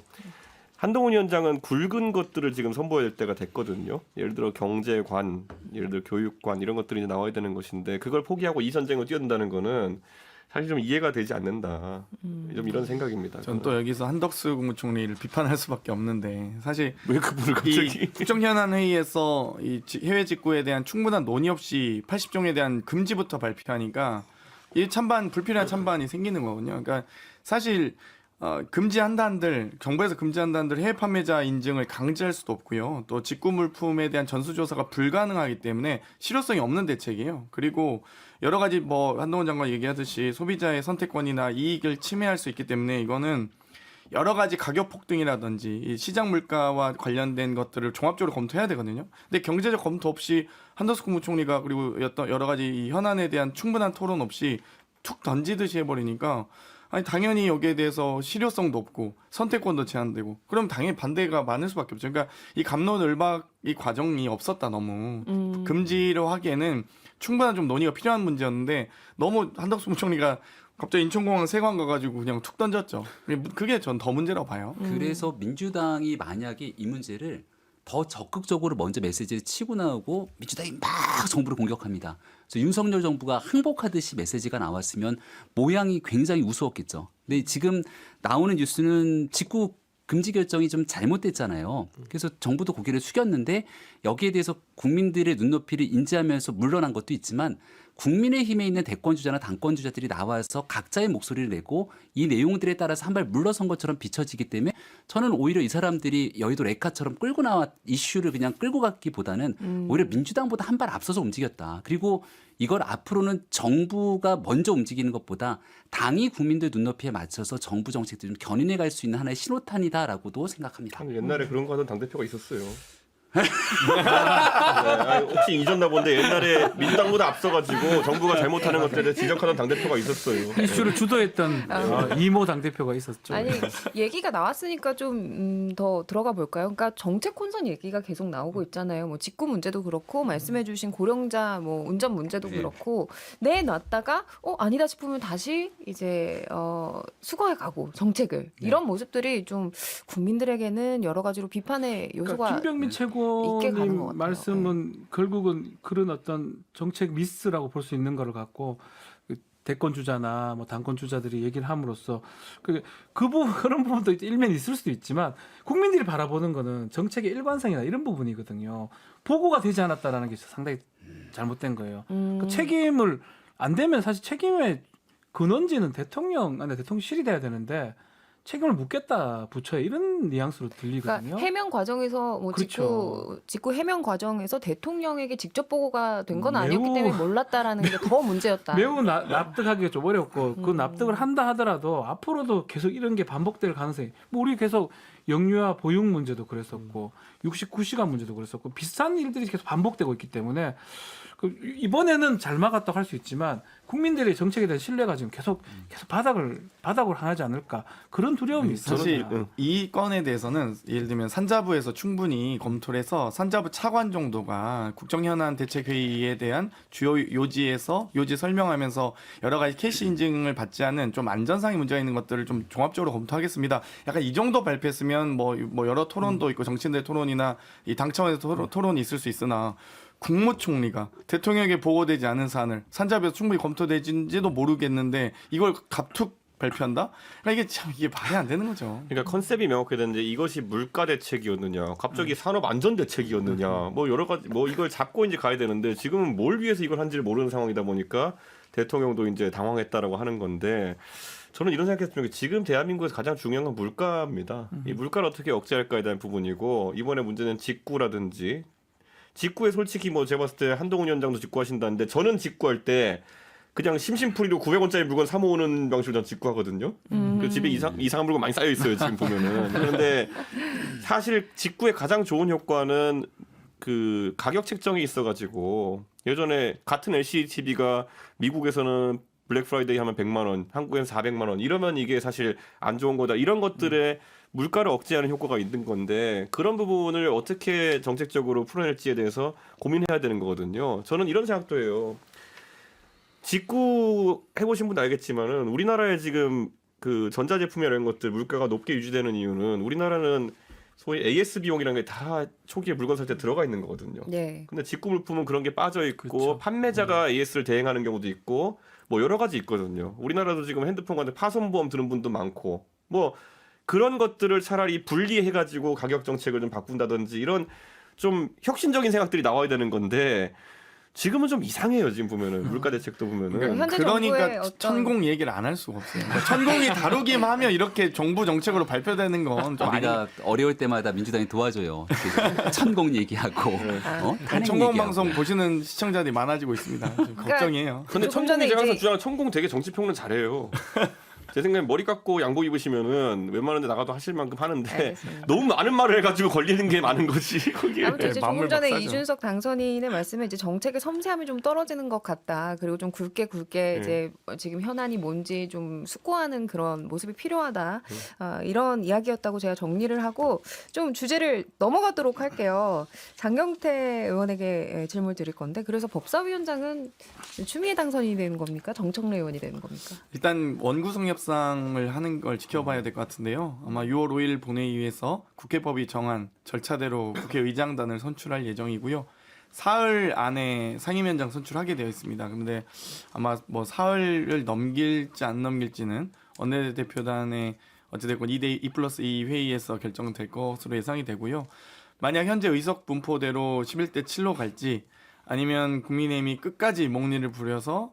[SPEAKER 3] 한동훈 위원장은 굵은 것들을 지금 선보여야 될 때가 됐거든요. 예를 들어 경제관, 예를 들어 교육관 이런 것들이 이제 나와야 되는 것인데 그걸 포기하고 이 전쟁으로 뛰어든다는 거는 사실 좀 이해가 되지 않는다. 좀 이런 생각입니다.
[SPEAKER 6] 전 또 여기서 한덕수 국무총리를 비판할 수밖에 없는데 사실
[SPEAKER 3] 왜 그분을
[SPEAKER 6] 이
[SPEAKER 3] 갑자기
[SPEAKER 6] 국정현안 회의에서 이 해외 직구에 대한 충분한 논의 없이 80종에 대한 금지부터 발표하니까 이 찬반 불필요한 찬반이 생기는 거거든요. 그러니까 사실 금지한다 한들 정부에서 금지한다 한들 해외 판매자 인증을 강제할 수도 없고요. 또 직구 물품에 대한 전수조사가 불가능하기 때문에 실효성이 없는 대책이에요. 그리고 여러 가지 뭐 한동훈 장관 얘기하듯이 소비자의 선택권이나 이익을 침해할 수 있기 때문에 이거는 여러 가지 가격 폭등이라든지 이 시장 물가와 관련된 것들을 종합적으로 검토해야 되거든요. 근데 경제적 검토 없이 한덕수 국무총리가 그리고 여러 가지 이 현안에 대한 충분한 토론 없이 툭 던지듯이 해버리니까 아니 당연히 여기에 대해서 실효성도 없고 선택권도 제한되고 그럼 당연히 반대가 많을 수밖에 없죠. 그러니까 이 갑론을박 이 과정이 없었다 너무 금지로 하기에는 충분한 좀 논의가 필요한 문제였는데 너무 한덕수 국무총리가 갑자기 인천공항 세관 가가지고 그냥 툭 던졌죠. 그게 전 더 문제라고 봐요.
[SPEAKER 5] 그래서 민주당이 만약에 이 문제를 더 적극적으로 먼저 메시지를 치고 나오고 민주당이 막 정부를 공격합니다. 그래서 윤석열 정부가 항복하듯이 메시지가 나왔으면 모양이 굉장히 우스웠겠죠. 근데 지금 나오는 뉴스는 직구 금지 결정이 좀 잘못됐잖아요. 그래서 정부도 고개를 숙였는데 여기에 대해서 국민들의 눈높이를 인지하면서 물러난 것도 있지만 국민의힘에 있는 대권주자나 당권주자들이 나와서 각자의 목소리를 내고 이 내용들에 따라서 한 발 물러선 것처럼 비춰지기 때문에 저는 오히려 이 사람들이 여의도 레카처럼 끌고 나와 이슈를 그냥 끌고 갔기보다는 오히려 민주당보다 한 발 앞서서 움직였다. 그리고 이걸 앞으로는 정부가 먼저 움직이는 것보다 당이 국민들 눈높이에 맞춰서 정부 정책들을 좀 견인해 갈 수 있는 하나의 신호탄이다라고도 생각합니다.
[SPEAKER 3] 옛날에 그런 거 하던 당대표가 있었어요. 네, 아니, 혹시 잊었나 본데 옛날에 민주당보다 앞서가지고 정부가 잘못하는 것들을 지적하던 당대표가 있었어요.
[SPEAKER 2] 이슈를 주도했던 이모 당대표가 있었죠.
[SPEAKER 1] 아니 얘기가 나왔으니까 좀 더 들어가 볼까요? 그러니까 정책 혼선 얘기가 계속 나오고 있잖아요. 뭐 직구 문제도 그렇고 말씀해주신 고령자 뭐 운전 문제도 그렇고 내놨다가 아니다 싶으면 다시 이제 수거해 가고 정책을 이런 모습들이 좀 국민들에게는 여러 가지로 비판의 요소가
[SPEAKER 2] 그러니까 김병민
[SPEAKER 1] 있게 가는 것 같아요.
[SPEAKER 2] 최고님 말씀은 결국은 그런 어떤 정책 미스라고 볼 수 있는 거를 갖고 대권 주자나 뭐 당권 주자들이 얘기를 함으로써 그런 부분도 일면이 있을 수도 있지만 국민들이 바라보는 거는 정책의 일관성이나 이런 부분이거든요. 보고가 되지 않았다라는 게 상당히 잘못된 거예요. 그 책임을 안 되면 사실 책임의 근원지는 대통령실이 돼야 되는데 책임을 묻겠다 부처에 이런 뉘앙스로 들리거든요.
[SPEAKER 1] 그러니까 해명 과정에서 뭐
[SPEAKER 2] 그렇죠.
[SPEAKER 1] 직구 해명 과정에서 대통령에게 직접 보고가 된 건
[SPEAKER 2] 매우-
[SPEAKER 1] 아니었기 때문에 몰랐다라는 게 더 문제였다.
[SPEAKER 2] 매우 납득하기가 좀 어렵고 그 납득을 한다 하더라도 앞으로도 계속 이런 게 반복될 가능성이 뭐 우리 계속 영유아 보육 문제도 그랬었고 69시간 문제도 그랬었고 비슷한 일들이 계속 반복되고 있기 때문에 이번에는 잘 막았다고 할 수 있지만 국민들의 정책에 대한 신뢰가 지금 계속 바닥을 향하지 않을까 그런 두려움이 있어요.
[SPEAKER 6] 사실 이 건에 대해서는 예를 들면 산자부에서 충분히 검토를 해서 산자부 차관 정도가 국정현안 대책회의에 대한 주요 요지 설명하면서 여러 가지 캐시 인증을 받지 않은 좀 안전상의 문제가 있는 것들을 좀 종합적으로 검토하겠습니다. 약간 이 정도 발표했으면 뭐 여러 토론도 있고 정치인들 토론이나 이 당 차원에서 토론이 있을 수 있으나 국무총리가 대통령에게 보고되지 않은 사안을 산자부에서 충분히 검토되진지도 모르겠는데 이걸 갑툭 발표한다? 그러니까 이게 말이 안 되는 거죠.
[SPEAKER 3] 그러니까 컨셉이 명확해졌는데 이것이 물가 대책이었느냐, 갑자기 산업 안전 대책이었느냐, 뭐 여러 가지 뭐 이걸 잡고 이제 가야 되는데 지금은 뭘 위해서 이걸 한지를 모르는 상황이다 보니까 대통령도 이제 당황했다라고 하는 건데 저는 이런 생각했습니다. 지금 대한민국에서 가장 중요한 건 물가입니다. 이 물가를 어떻게 억제할까에 대한 부분이고 이번에 문제는 직구라든지 직구에 솔직히 뭐 제가 봤을 때 한동훈 위원장도 직구하신다는데 저는 직구할 때 그냥 심심풀이로 900원짜리 물건 사 모으는 방식으로 전 직구하거든요. 그 집에 이상한 물건 많이 쌓여 있어요 지금 보면은. 그런데 사실 직구의 가장 좋은 효과는 그 가격 책정이 있어가지고 예전에 같은 LCD TV가 미국에서는 블랙 프라이데이 하면 100만 원, 한국에는 400만 원 이러면 이게 사실 안 좋은 거다. 이런 것들에 물가를 억제하는 효과가 있는 건데 그런 부분을 어떻게 정책적으로 풀어낼지에 대해서 고민해야 되는 거거든요. 저는 이런 생각도 해요. 직구 해보신 분도 알겠지만은 우리나라에 지금 그 전자제품이나 이런 것들 물가가 높게 유지되는 이유는 우리나라는 소위 AS 비용이라는 게 다 초기에 물건 살 때 들어가 있는 거거든요.
[SPEAKER 1] 네.
[SPEAKER 3] 근데 직구 물품은 그런 게 빠져 있고
[SPEAKER 2] 그렇죠.
[SPEAKER 3] 판매자가 AS를 대행하는 경우도 있고 뭐 여러 가지 있거든요. 우리나라도 지금 핸드폰 같은 파손보험 드는 분도 많고 뭐 그런 것들을 차라리 분리해가지고 가격 정책을 좀 바꾼다든지 이런 좀 혁신적인 생각들이 나와야 되는 건데 지금은 좀 이상해요. 지금 보면은 물가 대책도 보면은
[SPEAKER 1] 현재 정부의
[SPEAKER 6] 그러니까
[SPEAKER 1] 어떤-
[SPEAKER 6] 천공 얘기를 안 할 수가 없어요. 그러니까 천공이 다루기만 하면 이렇게 정부 정책으로 발표되는 건 좀 아니.
[SPEAKER 5] 우리가 어려울 때마다 민주당이 도와줘요. 천공 얘기하고 탄핵
[SPEAKER 6] 천공
[SPEAKER 5] 얘기하고.
[SPEAKER 6] 방송 보시는 시청자들이 많아지고 있습니다. 좀 걱정이에요.
[SPEAKER 3] 근데
[SPEAKER 1] 조금
[SPEAKER 3] 천공이
[SPEAKER 1] 전에
[SPEAKER 3] 제가 항상
[SPEAKER 1] 이제-
[SPEAKER 3] 주장하는 천공 되게 정치 평론 잘해요. 제 생각엔 머리 깎고 양복 입으시면은 웬만한 데 나가도 하실 만큼 하는데
[SPEAKER 1] 알겠습니다.
[SPEAKER 3] 너무 많은 말을 해가지고 걸리는 게 많은 거지 거기에.
[SPEAKER 1] 아무튼 이제
[SPEAKER 6] 마음을
[SPEAKER 1] 조금 전에
[SPEAKER 6] 막 싸죠.
[SPEAKER 1] 이준석 당선인의 말씀에 이제 정책의 섬세함이 좀 떨어지는 것 같다. 그리고 좀 굵게 이제 지금 현안이 뭔지 좀 숙고하는 그런 모습이 필요하다. 이런 이야기였다고 제가 정리를 하고 좀 주제를 넘어가도록 할게요. 장경태 의원에게 질문 드릴 건데 그래서 법사위원장은 추미애 당선인이 되는 겁니까? 정청래 의원이 되는 겁니까?
[SPEAKER 6] 일단 원구성협 협상을 하는 걸 지켜봐야 될 것 같은데요. 아마 6월 5일 본회의에서 국회법이 정한 절차대로 국회의장단을 선출할 예정이고요. 사흘 안에 상임위원장 선출하게 되어 있습니다. 그런데 아마 뭐 사흘을 넘길지 안 넘길지는 원내대표단의 어찌됐건 2+2 회의에서 결정될 것으로 예상이 되고요. 만약 현재 의석 분포대로 11대 7로 갈지 아니면 국민의힘이 끝까지 목리를 부려서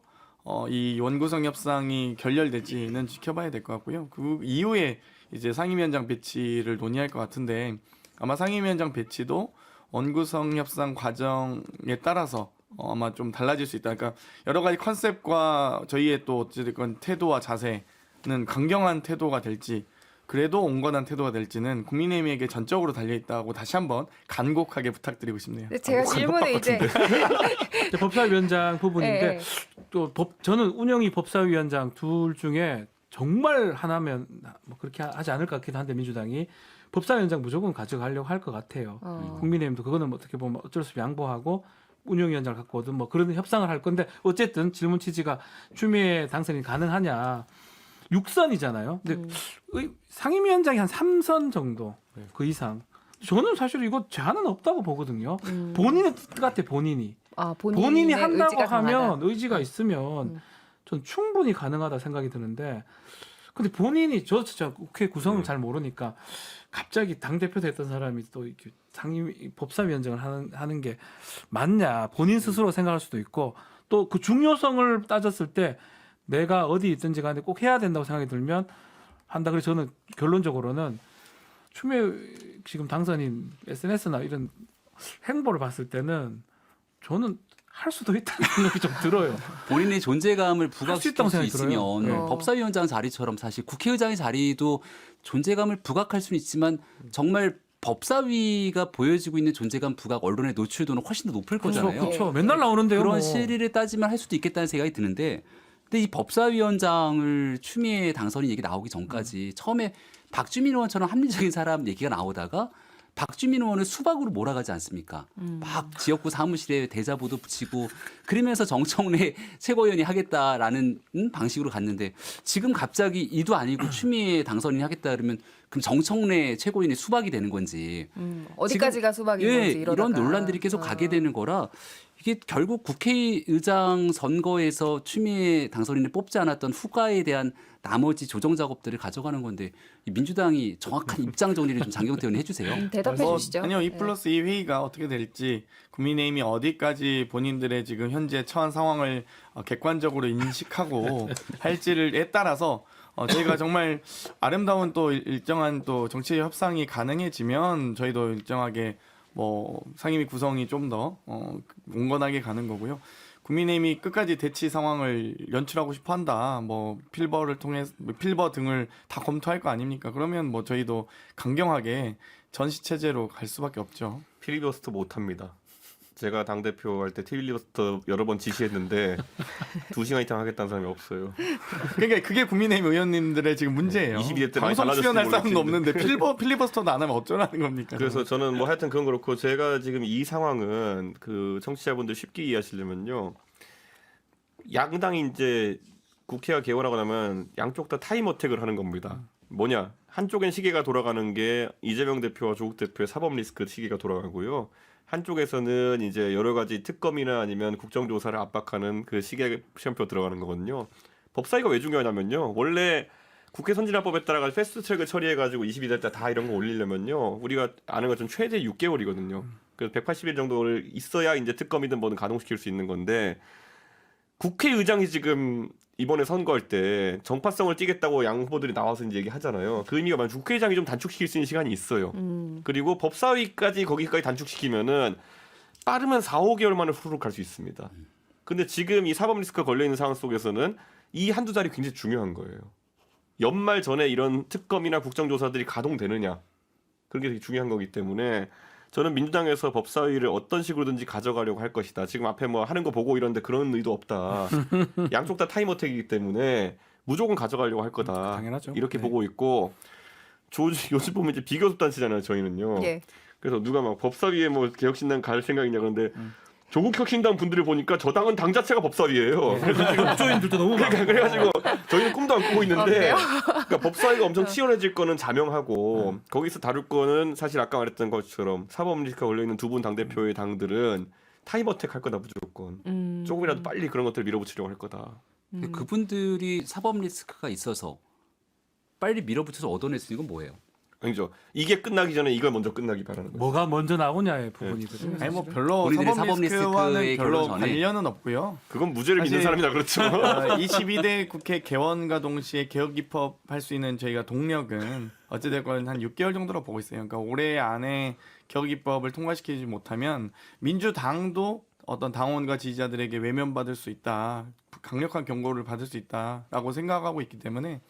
[SPEAKER 6] 이 원구성 협상이 결렬될지는 지켜봐야 될 것 같고요. 그 이후에 이제 상임위원장 배치를 논의할 것 같은데 아마 상임위원장 배치도 원구성 협상 과정에 따라서 아마 좀 달라질 수 있다. 그러니까 여러 가지 컨셉과 저희의 또 어찌됐건 태도와 자세는 강경한 태도가 될지 그래도 온건한 태도가 될지는 국민의힘에게 전적으로 달려있다고 다시 한번 간곡하게 부탁드리고 싶네요.
[SPEAKER 1] 제가 질문을 이제
[SPEAKER 2] 법사위원장 부분인데
[SPEAKER 1] 예,
[SPEAKER 2] 또 저는 운영위 법사위원장 둘 중에 정말 하나면 뭐 그렇게 하지 않을 것 같기도 한데 민주당이 법사위원장 무조건 가져가려고 할 것 같아요. 국민의힘도 그거는 어떻게 보면 어쩔 수 없이 양보하고 운영위원장을 갖고 오든 뭐 그런 협상을 할 건데 어쨌든 질문 취지가 추미애 당선이 가능하냐. 6선이잖아요. 근데 상임위원장이 한 3선 정도 그 이상. 저는 사실 이거 제한은 없다고 보거든요. 본인의 뜻 같아 본인이. 본인이 한다고 하면 의지가 있으면 전 충분히 가능하다 생각이 드는데 근데 본인이 저 진짜 국회 구성을 잘 모르니까 갑자기 당대표 됐던 사람이 또 이렇게 상임 법사위원장을 하는 게 맞냐 본인 스스로 생각할 수도 있고 또 그 중요성을 따졌을 때 내가 어디 있든지 간에 꼭 해야 된다고 생각이 들면 한다. 그래서 저는 결론적으로는 추미애 지금 당선인 SNS나 이런 행보를 봤을 때는 저는 할 수도 있다는 생각이 좀 들어요.
[SPEAKER 5] 본인의 존재감을 부각시킬 수
[SPEAKER 2] 생각이
[SPEAKER 5] 있으면
[SPEAKER 2] 들어요.
[SPEAKER 5] 법사위원장 자리처럼 사실 국회의장의 자리도 존재감을 부각할 수는 있지만 정말 법사위가 보여지고 있는 존재감 부각 언론의 노출도는 훨씬 더 높을 거잖아요.
[SPEAKER 2] 그렇죠. 맨날 나오는데요.
[SPEAKER 5] 그런
[SPEAKER 2] 뭐.
[SPEAKER 5] 실리를 따지면 할 수도 있겠다는 생각이 드는데 근데 이 법사위원장을 추미애 당선인 얘기 나오기 전까지 처음에 박주민 의원처럼 합리적인 사람 얘기가 나오다가 박주민 의원을 수박으로 몰아가지 않습니까? 막 지역구 사무실에 대자보도 붙이고 그러면서 정청래 최고위원이 하겠다라는 방식으로 갔는데 지금 갑자기 이도 아니고 추미애 당선인이 하겠다 그러면 그럼 정청래 최고위원이 수박이 되는 건지
[SPEAKER 1] 어디까지가 수박인
[SPEAKER 5] 예,
[SPEAKER 1] 건지 이러다가.
[SPEAKER 5] 이런 논란들이 계속 가게 되는 거라 이게 결국 국회의장 선거에서 추미애 당선인을 뽑지 않았던 후가에 대한 나머지 조정 작업들을 가져가는 건데 이 민주당이 정확한 입장 정리를 좀 장경태 의원이 해주세요.
[SPEAKER 1] 대답해 주시죠.
[SPEAKER 6] 아니요, 2+2 회의가 어떻게 될지 국민의힘이 어디까지 본인들의 지금 현재 처한 상황을 객관적으로 인식하고 할지를에 따라서 저희가 정말 아름다운 또 일정한 또 정치 협상이 가능해지면 저희도 일정하게 뭐 상임위 구성이 좀 더 온건하게 가는 거고요. 국민의힘이 끝까지 대치 상황을 연출하고 싶어 한다. 뭐 필버 등을 다 검토할 거 아닙니까? 그러면 뭐 저희도 강경하게 전시 체제로 갈 수밖에 없죠.
[SPEAKER 3] 필리버스터 못 합니다. 제가 당 대표 할 때 필리버스터 여러 번 지시했는데 2시간 이상 하겠다는 사람이 없어요.
[SPEAKER 6] 그러니까 그게 국민의힘 의원님들의 지금 문제예요.
[SPEAKER 3] 22대 때 많이
[SPEAKER 6] 방송
[SPEAKER 3] 달라졌을지
[SPEAKER 6] 출연할 사람도
[SPEAKER 3] 모르겠는데.
[SPEAKER 6] 없는데 필리버스터도 안 하면 어쩌라는 겁니까?
[SPEAKER 3] 그래서 저는 뭐 하여튼 그건 그렇고 제가 지금 이 상황은 그 청취자분들 쉽게 이해하시려면요. 양당이 이제 국회가 개원하고 나면 양쪽 다 타임 어택을 하는 겁니다. 뭐냐? 한쪽엔 시계가 돌아가는 게 이재명 대표와 조국 대표의 사법 리스크 시계가 돌아가고요. 한쪽에서는 이제 여러 가지 특검이나 아니면 국정조사를 압박하는 그 시계 시험표 들어가는 거거든요. 법사위가 왜 중요하냐면요. 원래 국회 선진화법에 따라가 패스트트랙을 처리해가지고 22대 때 다 이런 거 올리려면요. 우리가 아는 것처럼 최대 6개월이거든요. 그래서 180일 정도를 있어야 이제 특검이든 뭐든 가동시킬 수 있는 건데 국회의장이 지금 이번에 선거할 때 정파성을 띠겠다고 양 후보들이 나와서 이제 얘기하잖아요. 그 의미가 뭐냐면 국회의장이 좀 단축시킬 수 있는 시간이 있어요. 그리고 법사위까지 거기까지 단축시키면은 빠르면 4, 5개월 만에 후루룩 갈 수 있습니다. 근데 지금 이 사법 리스크가 걸려있는 상황 속에서는 이 한두 달이 굉장히 중요한 거예요. 연말 전에 이런 특검이나 국정조사들이 가동되느냐. 그런 게 되게 중요한 거기 때문에 저는 민주당에서 법사위를 어떤 식으로든지 가져가려고 할 것이다. 지금 앞에 뭐 하는 거 보고 이런데 그런 의도 없다. 양쪽 다 타임어택이기 때문에 무조건 가져가려고 할 거다.
[SPEAKER 2] 당연하죠.
[SPEAKER 3] 이렇게
[SPEAKER 2] 네.
[SPEAKER 3] 보고 있고 요즘 보면 이제 비교섭 단체잖아요. 저희는요.
[SPEAKER 1] 예.
[SPEAKER 3] 그래서 누가 막 법사위에 뭐 개혁신당 갈 생각이냐 그런데 조국혁신당 분들을 보니까 저 당은 당 자체가 법사위예요. 그래서 지금
[SPEAKER 2] 법조인들도 너무 많고.
[SPEAKER 3] 그래가지고 저희는 꿈도 안 꾸고 있는데
[SPEAKER 1] 그래요?
[SPEAKER 3] 그러니까 법사위가 엄청 치열해질 거는 자명하고 거기서 다룰 거는 사실 아까 말했던 것처럼 사법 리스크가 걸려 있는 두 분 당 대표의 당들은 타임어택 할 거다 무조건. 조금이라도 빨리 그런 것들을 밀어붙이려고 할 거다.
[SPEAKER 5] 그분들이 사법 리스크가 있어서 빨리 밀어붙여서 얻어낼 수 있는 건 뭐예요?
[SPEAKER 3] 아니죠. 이게 끝나기 전에 이걸 먼저 끝나기 바라는 거죠.
[SPEAKER 2] 뭐가 먼저 나오냐의 부분이거든요.
[SPEAKER 6] 아니 뭐
[SPEAKER 2] 사실은.
[SPEAKER 6] 별로
[SPEAKER 5] 우리들의
[SPEAKER 6] 사법
[SPEAKER 5] 사법
[SPEAKER 6] 리스크와는
[SPEAKER 5] 리스크의
[SPEAKER 6] 별로
[SPEAKER 5] 결론 전에.
[SPEAKER 6] 관련은 없고요.
[SPEAKER 3] 그건 무죄를 믿는
[SPEAKER 6] 사실-
[SPEAKER 3] 사람이라 그렇죠.
[SPEAKER 6] 22대 국회 개원과 동시에 개혁 입법할 수 있는 저희가 동력은 어찌됐건 한 6개월 정도로 보고 있어요. 그러니까 올해 안에 개혁 입법을 통과시키지 못하면 민주당도 어떤 당원과 지지자들에게 외면받을 수 있다, 강력한 경고를 받을 수 있다라고 생각하고 있기 때문에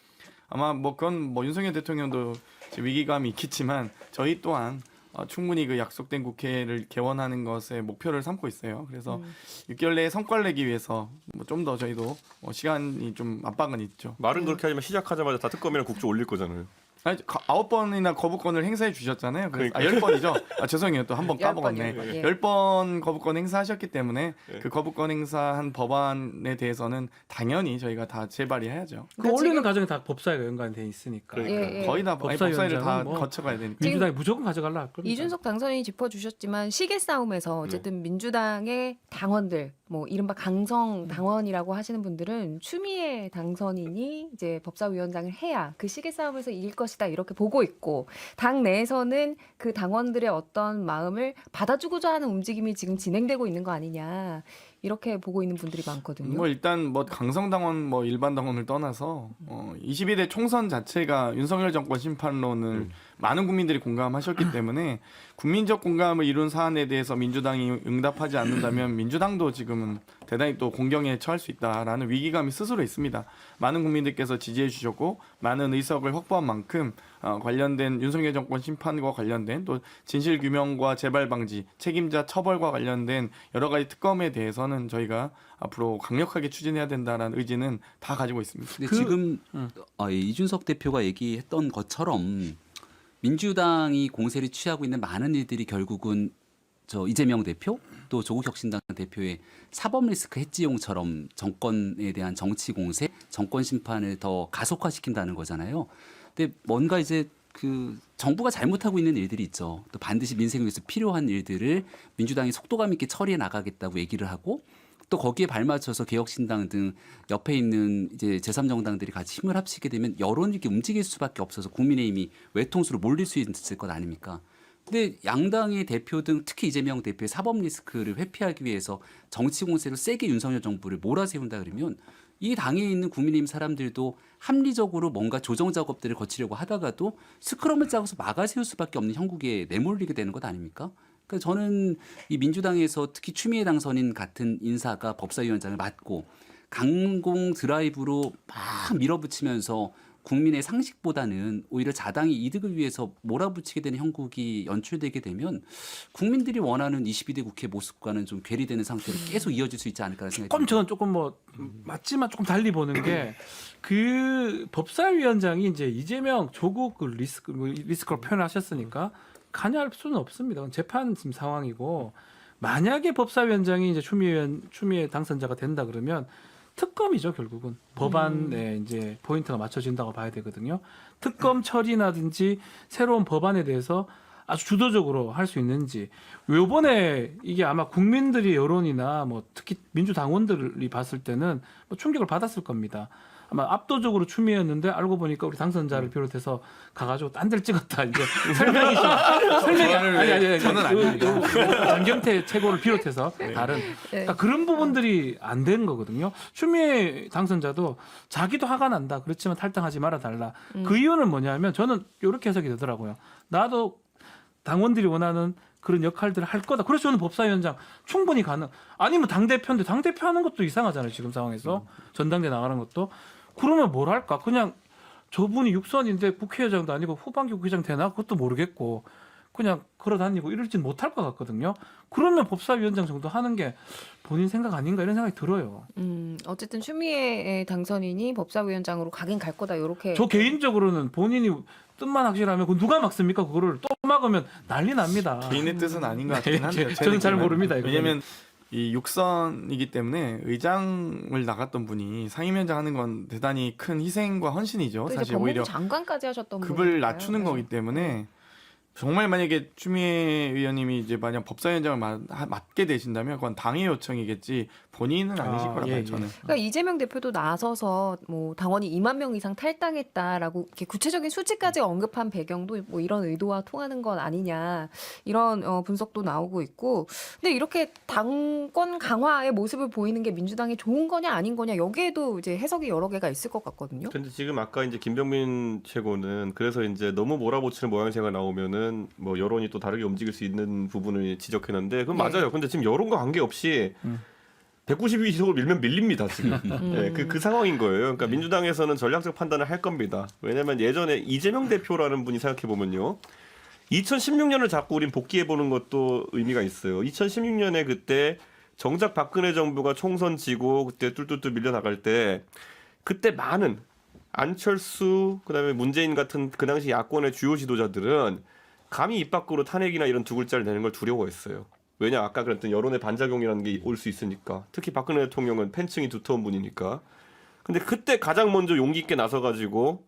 [SPEAKER 6] 아마 뭐 그건 뭐 윤석열 대통령도 위기감이 있겠지만 저희 또한 충분히 그 약속된 국회를 개원하는 것에 목표를 삼고 있어요. 그래서 6개월 내에 성과를 내기 위해서 좀 더 저희도 시간이 좀 압박은 있죠.
[SPEAKER 3] 말은 그렇게 하지만 시작하자마자 다 특검이랑 국조 올릴 거잖아요.
[SPEAKER 6] 아니, 9번이나 거부권을 행사해 주셨잖아요. 그래서,
[SPEAKER 3] 그러니까.
[SPEAKER 6] 10번이죠. 죄송해요. 또 한 번 까먹었네.
[SPEAKER 1] 10번, 예.
[SPEAKER 6] 10번 거부권 행사하셨기 때문에
[SPEAKER 3] 예.
[SPEAKER 6] 그 거부권 행사한 법안에 대해서는 당연히 저희가 다 재발의해야죠.
[SPEAKER 2] 그
[SPEAKER 1] 그러니까
[SPEAKER 2] 올리는
[SPEAKER 1] 지금-
[SPEAKER 2] 과정에 다 법사위가 연관돼 있으니까.
[SPEAKER 3] 그러니까.
[SPEAKER 1] 예, 예.
[SPEAKER 6] 거의 다 법사위를 다
[SPEAKER 2] 법사위원장은 뭐
[SPEAKER 6] 거쳐가야 되니까.
[SPEAKER 2] 민주당이 무조건 가져갈라 할 겁니다.
[SPEAKER 1] 이준석 당선인이 짚어주셨지만 시계 싸움에서 어쨌든 민주당의 당원들 뭐 이른바 강성 당원이라고 하시는 분들은 추미애 당선인이 이제 법사위원장을 해야 그 시계 싸움에서 이길 것이다 이렇게 보고 있고 당 내에서는 그 당원들의 어떤 마음을 받아주고자 하는 움직임이 지금 진행되고 있는 거 아니냐 이렇게 보고 있는 분들이 많거든요.
[SPEAKER 6] 뭐 일단 뭐 강성 당원 뭐 일반 당원을 떠나서 22대 총선 자체가 윤석열 정권 심판론을 많은 국민들이 공감하셨기 때문에 국민적 공감을 이룬 사안에 대해서 민주당이 응답하지 않는다면 민주당도 지금은 대단히 또 공경에 처할 수 있다라는 위기감이 스스로 있습니다. 많은 국민들께서 지지해 주셨고 많은 의석을 확보한 만큼 관련된 윤석열 정권 심판과 관련된 또 진실 규명과 재발 방지, 책임자 처벌과 관련된 여러 가지 특검에 대해서는 저희가 앞으로 강력하게 추진해야 된다라는 의지는 다 가지고 있습니다.
[SPEAKER 5] 근데 지금 이준석 대표가 얘기했던 것처럼 민주당이 공세를 취하고 있는 많은 일들이 결국은 저 이재명 대표 또 조국혁신당 대표의 사법 리스크 해지용처럼 정권에 대한 정치 공세, 정권 심판을 더 가속화시킨다는 거잖아요. 근데 뭔가 이제 그 정부가 잘못하고 있는 일들이 있죠. 또 반드시 민생을 위해서 필요한 일들을 민주당이 속도감 있게 처리해 나가겠다고 얘기를 하고 또 거기에 발맞춰서 개혁신당 등 옆에 있는 이제 제3정당들이 같이 힘을 합치게 되면 여론이 이렇게 움직일 수밖에 없어서 국민의힘이 외통수로 몰릴 수 있을 것 아닙니까? 근데 양당의 대표 등 특히 이재명 대표의 사법 리스크를 회피하기 위해서 정치 공세로 세게 윤석열 정부를 몰아세운다 그러면 이 당에 있는 국민의힘 사람들도 합리적으로 뭔가 조정 작업들을 거치려고 하다가도 스크럼을 짜고서 막아세울 수밖에 없는 형국에 내몰리게 되는 것 아닙니까? 그러니까 저는 이 민주당에서 특히 추미애 당선인 같은 인사가 법사위원장을 맡고 강공 드라이브로 막 밀어붙이면서 국민의 상식보다는 오히려 자당의 이득을 위해서 몰아붙이게 되는 형국이 연출되게 되면 국민들이 원하는 22대 국회 모습과는 좀 괴리되는 상태로 계속 이어질 수 있지 않을까라는 생각이
[SPEAKER 2] 조금
[SPEAKER 5] 듭니다.
[SPEAKER 2] 저는 조금 뭐 맞지만 조금 달리 보는 게 그 법사위원장이 이제 이재명 조국 그 리스크로 표현하셨으니까 관여할 수는 없습니다. 그건 재판 지금 상황이고 만약에 법사위원장이 이제 추미애 당선자가 된다 그러면 특검이죠 결국은 법안에 이제 포인트가 맞춰진다고 봐야 되거든요. 특검 처리나든지 새로운 법안에 대해서 아주 주도적으로 할 수 있는지 요번에 이게 아마 국민들의 여론이나 뭐 특히 민주당원들이 봤을 때는 뭐 충격을 받았을 겁니다. 아마 압도적으로 추미애였는데 알고 보니까 우리 당선자를 비롯해서 가가지고 딴 데를 찍었다 이제 설명이 아니
[SPEAKER 6] 저는 아닙니다.
[SPEAKER 2] 장경태 최고를 비롯해서 다른 그러니까 그런 부분들이 안 된 거거든요. 추미애 당선자도 자기도 화가 난다. 그렇지만 탈당하지 말아 달라. 그 이유는 뭐냐면 저는 이렇게 해석이 되더라고요. 나도 당원들이 원하는 그런 역할들을 할 거다. 그래서 저는 법사위원장 충분히 가능. 아니면 당대표인데 당대표 하는 것도 이상하잖아요. 지금 상황에서. 전당대 나가는 것도. 그러면 뭘 할까? 그냥 저분이 육선인데 국회의장도 아니고 후반기 국회의장 되나? 그것도 모르겠고 그냥 걸어다니고 이럴진 못할 것 같거든요. 그러면 법사위원장 정도 하는 게 본인 생각 아닌가 이런 생각이 들어요.
[SPEAKER 1] 어쨌든 추미애 당선인이 법사위원장으로 가긴 갈 거다 이렇게.
[SPEAKER 2] 저 개인적으로는 본인이 뜻만 확실하면 그 누가 막습니까? 그거를 또 막으면 난리 납니다.
[SPEAKER 6] 개인의 뜻은 아닌 것 같긴 한데요. 제
[SPEAKER 2] 저는 잘
[SPEAKER 6] 느낌은.
[SPEAKER 2] 모릅니다, 이거는.
[SPEAKER 6] 왜냐하면 이 육선이기 때문에 의장을 나갔던 분이 상임위원장 하는 건 대단히 큰 희생과 헌신이죠.
[SPEAKER 1] 또 이제
[SPEAKER 6] 사실
[SPEAKER 1] 법무부
[SPEAKER 6] 오히려
[SPEAKER 1] 장관까지 하셨던
[SPEAKER 6] 급을
[SPEAKER 1] 분이니까요.
[SPEAKER 6] 낮추는
[SPEAKER 1] 네.
[SPEAKER 6] 거기 때문에 정말 만약에 추미애 의원님이 이제 만약 법사위원장을 맡게 되신다면 그건 당의 요청이겠지 본인은 아니실 거라고 봐요. 저는.
[SPEAKER 1] 그러니까 이재명 대표도 나서서 뭐 당원이 2만 명 이상 탈당했다라고 이렇게 구체적인 수치까지 언급한 배경도 뭐 이런 의도와 통하는 건 아니냐 이런 분석도 나오고 있고, 근데 이렇게 당권 강화의 모습을 보이는 게 민주당이 좋은 거냐 아닌 거냐 여기에도 이제 해석이 여러 개가 있을 것 같거든요.
[SPEAKER 3] 근데 지금 아까 이제 김병민 최고는 그래서 이제 너무 몰아붙이는 모양새가 나오면은 뭐 여론이 또 다르게 움직일 수 있는 부분을 지적했는데 그건
[SPEAKER 1] 네.
[SPEAKER 3] 맞아요. 근데 지금 여론과 관계없이 192석을 밀면 밀립니다 지금. 네, 그 상황인 거예요. 그러니까 민주당에서는 전략적 판단을 할 겁니다. 왜냐하면 예전에 이재명 대표라는 분이 생각해 보면요, 2016년을 자꾸 우린 복귀해 보는 것도 의미가 있어요. 2016년에 그때 정작 박근혜 정부가 총선 지고 그때 뚫뚫뚫 밀려나갈 때 그때 많은 안철수 그다음에 문재인 같은 그 당시 야권의 주요 지도자들은 감히 입 밖으로 탄핵이나 이런 두 글자를 내는 걸 두려워했어요. 왜냐 아까 그랬던 여론의 반작용이라는 게 올 수 있으니까. 특히 박근혜 대통령은 팬층이 두터운 분이니까. 근데 그때 가장 먼저 용기 있게 나서가지고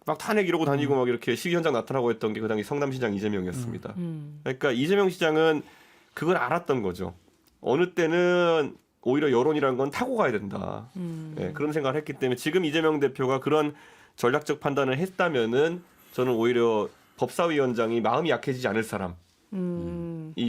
[SPEAKER 3] 막 탄핵 이러고 다니고 막 이렇게 시위 현장 나타나고 했던 게 그 당시 성남시장 이재명이었습니다. 그러니까 이재명 시장은 그걸 알았던 거죠. 어느 때는 오히려 여론이라는 건 타고 가야 된다. 네, 그런 생각을 했기 때문에 지금 이재명 대표가 그런 전략적 판단을 했다면은 저는 오히려 법사위원장이 마음이 약해지지 않을 사람이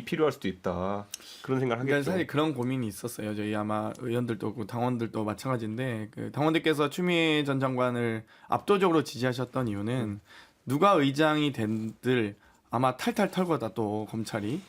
[SPEAKER 3] 필요할 수도 있다. 그런 생각을 하겠죠.
[SPEAKER 6] 그러니까 사실 그런 고민이 있었어요. 저희 아마 의원들도 그렇고 당원들도 마찬가지인데 그 당원들께서 추미애 전 장관을 압도적으로 지지하셨던 이유는 누가 의장이 된들 아마 탈탈 털 거다 또 검찰이.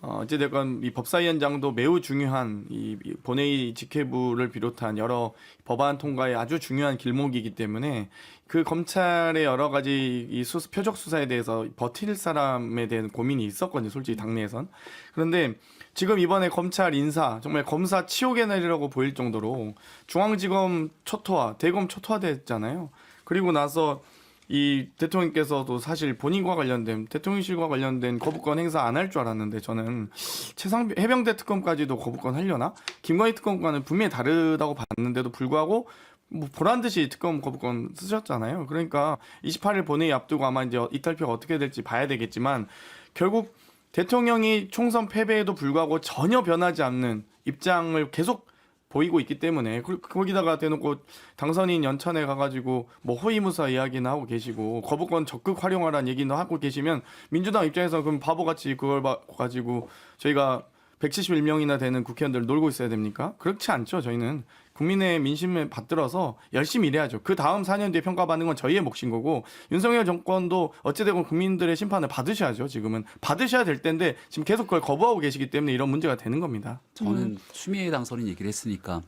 [SPEAKER 6] 어찌됐건 이 법사위원장도 매우 중요한 이 본회의 직회부를 비롯한 여러 법안 통과에 아주 중요한 길목이기 때문에 그 검찰의 여러 가지 이 표적 수사에 대해서 버틸 사람에 대한 고민이 있었거든요. 솔직히 당내에선. 그런데 지금 이번에 검찰 인사 정말 검사 치욕의 날이라고 보일 정도로 중앙지검 초토화, 대검 초토화됐잖아요. 그리고 나서 이 대통령께서도 사실 본인과 관련된 대통령실과 관련된 거부권 행사 안 할 줄 알았는데 저는 최상병 해병대 특검까지도 거부권 하려나? 김건희 특검과는 분명히 다르다고 봤는데도 불구하고 뭐 보란 듯이 특검 거부권 쓰셨잖아요. 그러니까 28일 본회의 앞두고 아마 이제 이탈표가 어떻게 될지 봐야 되겠지만 결국 대통령이 총선 패배에도 불구하고 전혀 변하지 않는 입장을 계속 보이고 있기 때문에 거기다가 대놓고 당선인 연천에 가가지고 뭐 호위무사 이야기나 하고 계시고 거부권 적극 활용하라는 얘기나 하고 계시면 민주당 입장에서 그럼 바보같이 그걸 가지고 저희가 171명이나 되는 국회의원들 놀고 있어야 됩니까? 그렇지 않죠. 저희는 국민의 민심에 받들어서 열심히 일해야죠. 그 다음 4년 뒤에 평가받는 건 저희의 몫인 거고 윤석열 정권도 어찌되건 국민들의 심판을 받으셔야죠. 지금은 받으셔야 될 텐데 지금 계속 그걸 거부하고 계시기 때문에 이런 문제가 되는 겁니다.
[SPEAKER 5] 저는 추미애 당선인 얘기를 했으니까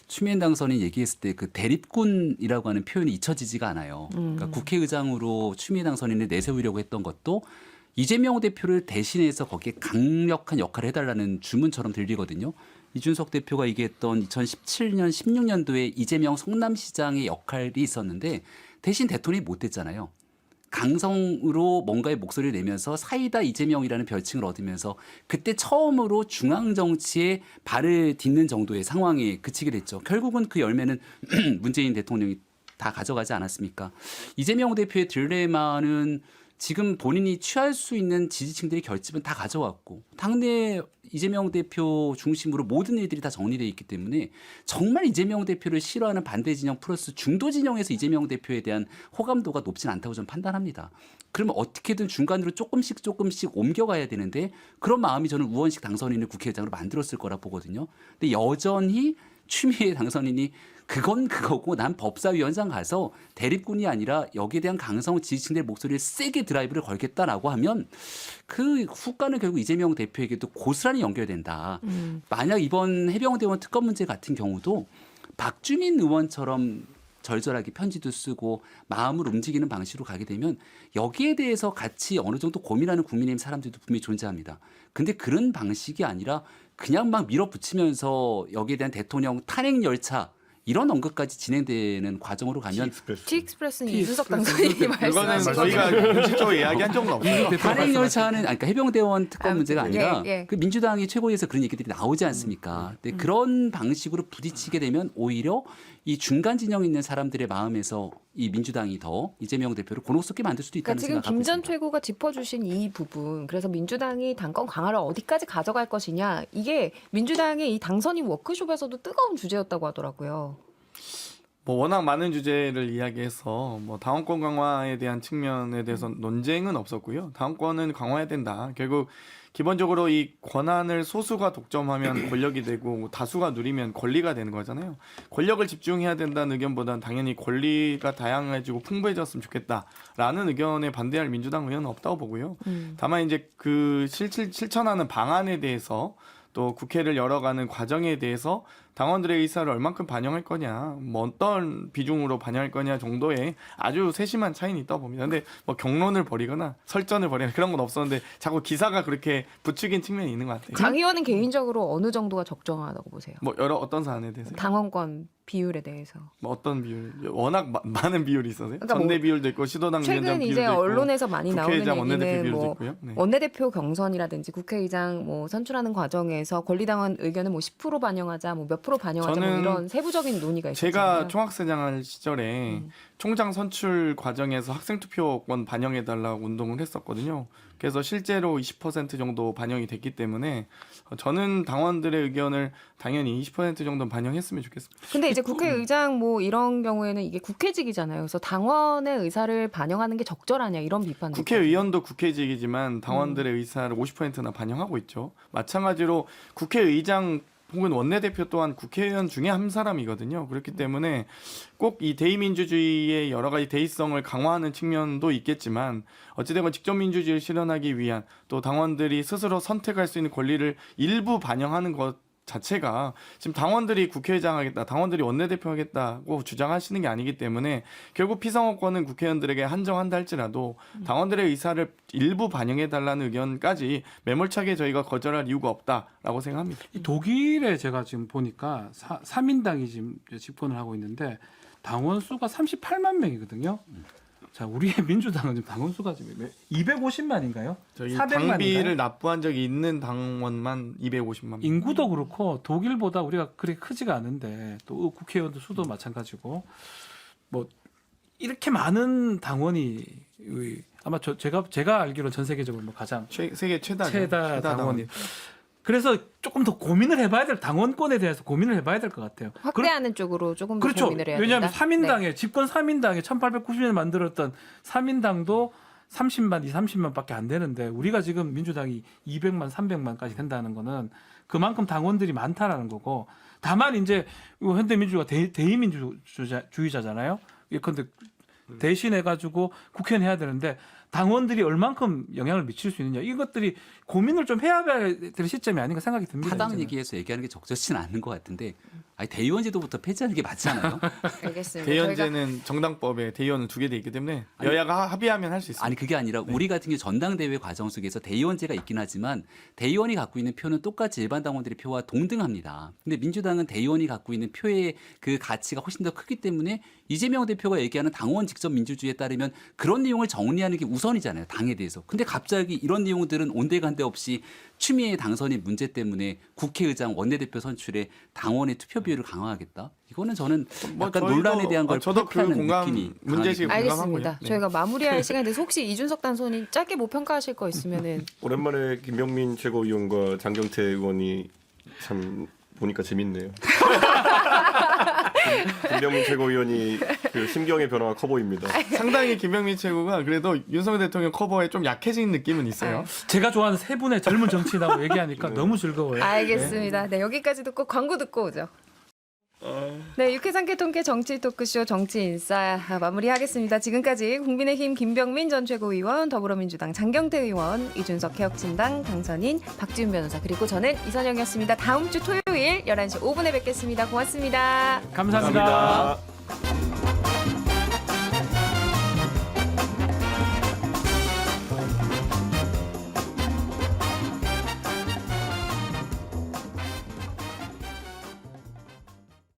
[SPEAKER 5] 추미애 당선인 얘기했을 때 그 대립군이라고 하는 표현이 잊혀지지가 않아요. 그러니까 국회의장으로 추미애 당선인을 내세우려고 했던 것도 이재명 대표를 대신해서 거기에 강력한 역할을 해달라는 주문처럼 들리거든요. 이준석 대표가 얘기했던 2017년, 16년도에 이재명 성남시장의 역할이 있었는데 대신 대통령이 못 됐잖아요. 강성으로 뭔가의 목소리를 내면서 사이다 이재명이라는 별칭을 얻으면서 그때 처음으로 중앙 정치에 발을 딛는 정도의 상황에 그치게 됐죠. 결국은 그 열매는 문재인 대통령이 다 가져가지 않았습니까? 이재명 대표의 딜레마는 지금 본인이 취할 수 있는 지지층들의 결집은 다 가져왔고 당내 이재명 대표 중심으로 모든 일들이 다 정리되어 있기 때문에 정말 이재명 대표를 싫어하는 반대 진영 플러스 중도 진영에서 이재명 대표에 대한 호감도가 높진 않다고 저는 판단합니다. 그러면 어떻게든 중간으로 조금씩 옮겨가야 되는데 그런 마음이 저는 우원식 당선인을 국회의장으로 만들었을 거라 보거든요. 근데 여전히 추미애 당선인이 그건 그거고 난 법사위원장 가서 대립군이 아니라 여기에 대한 강성 지지층들의 목소리를 세게 드라이브를 걸겠다라고 하면 그 후과는 결국 이재명 대표에게도 고스란히 연결된다. 만약 이번 해병대원 특검 문제 같은 경우도 박주민 의원처럼 절절하게 편지도 쓰고 마음을 움직이는 방식으로 가게 되면 여기에 대해서 같이 어느 정도 고민하는 국민의힘 사람들도 분명히 존재합니다. 근데 그런 방식이 아니라 그냥 막 밀어붙이면서 여기에 대한 대통령 탄핵 열차 이런 언급까지 진행되는 과정으로 가면
[SPEAKER 1] 티익스프레스는
[SPEAKER 2] 티
[SPEAKER 1] 이준석
[SPEAKER 2] 익스프레스.
[SPEAKER 1] 당선인이
[SPEAKER 6] 그거는
[SPEAKER 1] 말씀하신
[SPEAKER 6] 저희가
[SPEAKER 1] 거죠.
[SPEAKER 6] 공식적으로 이야기한 적은 없어요.
[SPEAKER 5] 단행 열차는 그러니까 해병대원 특검 문제가 아니라
[SPEAKER 1] 예.
[SPEAKER 5] 그 민주당이 최고위에서 그런 얘기들이 나오지 않습니까? 근데 그런 방식으로 부딪히게 되면 오히려 이 중간 진영에 있는 사람들의 마음에서 이 민주당이 더 이재명 대표를 곤혹스럽게 만들 수도
[SPEAKER 1] 그러니까
[SPEAKER 5] 있다는
[SPEAKER 1] 지금
[SPEAKER 5] 생각을 하고
[SPEAKER 1] 김 전
[SPEAKER 5] 있습니다.
[SPEAKER 1] 최고가 짚어주신 이 부분, 그래서 민주당이 당권 강화를 어디까지 가져갈 것이냐, 이게 민주당의 이 당선인 워크숍에서도 뜨거운 주제였다고 하더라고요.
[SPEAKER 6] 뭐 워낙 많은 주제를 이야기해서 뭐 당원권 강화에 대한 측면에 대해서 논쟁은 없었고요. 당원권은 강화해야 된다. 결국 기본적으로 이 권한을 소수가 독점하면 권력이 되고 다수가 누리면 권리가 되는 거잖아요. 권력을 집중해야 된다는 의견보다는 당연히 권리가 다양해지고 풍부해졌으면 좋겠다라는 의견에 반대할 민주당 의원은 없다고 보고요. 다만 이제 그 실천하는 방안에 대해서 또 국회를 열어가는 과정에 대해서 당원들의 의사를 얼만큼 반영할 거냐, 뭐 어떤 비중으로 반영할 거냐 정도의 아주 세심한 차이는 있다고 봅니다. 근데 뭐 경론을 벌이거나 설전을 벌이거나 그런 건 없었는데 자꾸 기사가 그렇게 부추긴 측면이 있는 것 같아요.
[SPEAKER 1] 장 의원은 개인적으로 어느 정도가 적정하다고 보세요?
[SPEAKER 6] 뭐 여러 어떤 사안에 대해서
[SPEAKER 1] 당원권 비율에 대해서.
[SPEAKER 6] 뭐 어떤 비율, 워낙 많은 비율이 있어서요.
[SPEAKER 1] 그러니까
[SPEAKER 6] 전대
[SPEAKER 1] 뭐
[SPEAKER 6] 비율도 있고 시도당 위원장
[SPEAKER 1] 최근
[SPEAKER 6] 비율도
[SPEAKER 1] 이제
[SPEAKER 6] 있고
[SPEAKER 1] 언론에서 많이 나오는
[SPEAKER 6] 국회의장 원내대표
[SPEAKER 1] 얘기는
[SPEAKER 6] 비율도
[SPEAKER 1] 뭐
[SPEAKER 6] 있고요. 네.
[SPEAKER 1] 원내대표 경선이라든지 국회의장 뭐 선출하는 과정에서 권리당원 의견은 뭐 10% 반영하자, 뭐 몇 프로 반영하자, 뭐
[SPEAKER 6] 저는
[SPEAKER 1] 이런 세부적인 논의가 있었잖아요.
[SPEAKER 6] 제가 총학생장할 시절에 총장 선출 과정에서 학생투표권 반영해달라고 운동을 했었거든요. 그래서 실제로 20% 정도 반영이 됐기 때문에 저는 당원들의 의견을 당연히 20% 정도는 반영했으면 좋겠습니다.
[SPEAKER 1] 근데 이제 국회의장 뭐 이런 경우에는 이게 국회직이잖아요. 그래서 당원의 의사를 반영하는 게 적절하냐 이런 비판도
[SPEAKER 6] 국회의원도 국회직이지만 당원들의 의사를 50%나 반영하고 있죠. 마찬가지로 국회의장 혹은 원내대표 또한 국회의원 중에 한 사람이거든요. 그렇기 때문에 꼭 이 대의민주주의의 여러 가지 대의성을 강화하는 측면도 있겠지만 어찌되건 직접민주주의를 실현하기 위한 또 당원들이 스스로 선택할 수 있는 권리를 일부 반영하는 것 자체가 지금 당원들이 국회의장 하겠다, 당원들이 원내대표 하겠다고 주장하시는 게 아니기 때문에 결국 피선거권은 국회의원들에게 한정한다 할지라도 당원들의 의사를 일부 반영해달라는 의견까지 매몰차게 저희가 거절할 이유가 없다라고 생각합니다.
[SPEAKER 2] 이 독일에 제가 지금 보니까 3인당이 지금 집권을 하고 있는데 당원 수가 38만 명이거든요. 자, 우리의 민주당은 지금 당원 수가 지금 250만인가요?
[SPEAKER 6] 저희
[SPEAKER 2] 400만
[SPEAKER 6] 당비를
[SPEAKER 2] 인가요?
[SPEAKER 6] 납부한 적이 있는 당원만 250만 명.
[SPEAKER 2] 인구도 그렇고 독일보다 우리가 그렇게 크지가 않은데 또 국회의원들 수도 마찬가지고 뭐 이렇게 많은 당원이 아마 제가 알기로 전 세계적으로 뭐 가장
[SPEAKER 6] 세계 최다
[SPEAKER 2] 당원이. 그래서 조금 더 고민을 해봐야 될 당원권에 대해서 고민을 해봐야 될 것 같아요.
[SPEAKER 1] 확대하는 쪽으로 조금 더
[SPEAKER 2] 그렇죠.
[SPEAKER 1] 고민을 해야
[SPEAKER 2] 왜냐하면
[SPEAKER 1] 된다.
[SPEAKER 2] 3인당에 집권 3인당에 1890년에 만들었던 3인당도 30만, 30만밖에 안 되는데 우리가 지금 민주당이 200만, 300만까지 된다는 거는 그만큼 당원들이 많다라는 거고 다만 이제 현대민주주의가 대의민주주의자잖아요. 예컨대 대신해 가지고 국회의원 해야 되는데 당원들이 얼만큼 영향을 미칠 수 있느냐 이것들이 고민을 좀 해야 될 시점이 아닌가 생각이 듭니다.
[SPEAKER 5] 타당
[SPEAKER 2] 이제는.
[SPEAKER 5] 얘기해서 얘기하는 게 적절치는 않은 것 같은데 아니 대의원제도부터 폐지하는 게 맞지 않아요?
[SPEAKER 1] 알겠습니다. 저희가
[SPEAKER 6] 대의원제는 정당법에 대의원은 2개 돼 있기 때문에 여야가 합의하면 할 수 있습니다.
[SPEAKER 5] 아니 그게 아니라 우리 같은 경우 전당대회 과정 속에서 대의원제가 있긴 하지만 대의원이 갖고 있는 표는 똑같이 일반 당원들의 표와 동등합니다. 근데 민주당은 대의원이 갖고 있는 표의 그 가치가 훨씬 더 크기 때문에 이재명 대표가 얘기하는 당원 직접 민주주의에 따르면 그런 내용을 정리하는 게 우선이잖아요. 당에 대해서. 근데 갑자기 이런 내용들은 온데간데 없이 추미애 당선인 문제 때문에 국회의장 원내대표 선출에 당원의 투표 비율을 강화하겠다. 이거는 저는
[SPEAKER 6] 뭐
[SPEAKER 5] 약간
[SPEAKER 6] 저희도-
[SPEAKER 5] 논란에 대한 걸
[SPEAKER 6] 저도 그
[SPEAKER 5] 포착하는
[SPEAKER 6] 공감
[SPEAKER 5] 느낌이
[SPEAKER 6] 문제식
[SPEAKER 5] 강하게
[SPEAKER 6] 공감하고요.
[SPEAKER 1] 알겠습니다.
[SPEAKER 6] 네.
[SPEAKER 1] 저희가 마무리할 시간이 돼서 혹시 이준석 당선인 짧게 뭐 평가하실 거 있으면은
[SPEAKER 3] 오랜만에 김병민 최고위원과 장경태 의원이 참 보니까 재밌네요. 김병민 최고위원이 그 심경의 변화가 커 보입니다.
[SPEAKER 6] 상당히 김병민 최고가 그래도 윤석열 대통령 커버에 좀 약해진 느낌은 있어요.
[SPEAKER 2] 제가 좋아하는 세 분의 젊은 정치인하고 얘기하니까 너무 즐거워요.
[SPEAKER 1] 알겠습니다. 네, 여기까지 듣고 광고 듣고 오죠. 네, 육회상쾌 통쾌 정치 토크쇼 정치인싸 마무리하겠습니다. 지금까지 국민의힘 김병민 전 최고위원, 더불어민주당 장경태 의원, 이준석 개혁신당 당선인 박지훈 변호사 그리고 저는 이선영이었습니다. 다음 주 토요일 11시 5분에 뵙겠습니다. 고맙습니다.
[SPEAKER 2] 감사합니다.
[SPEAKER 3] 감사합니다.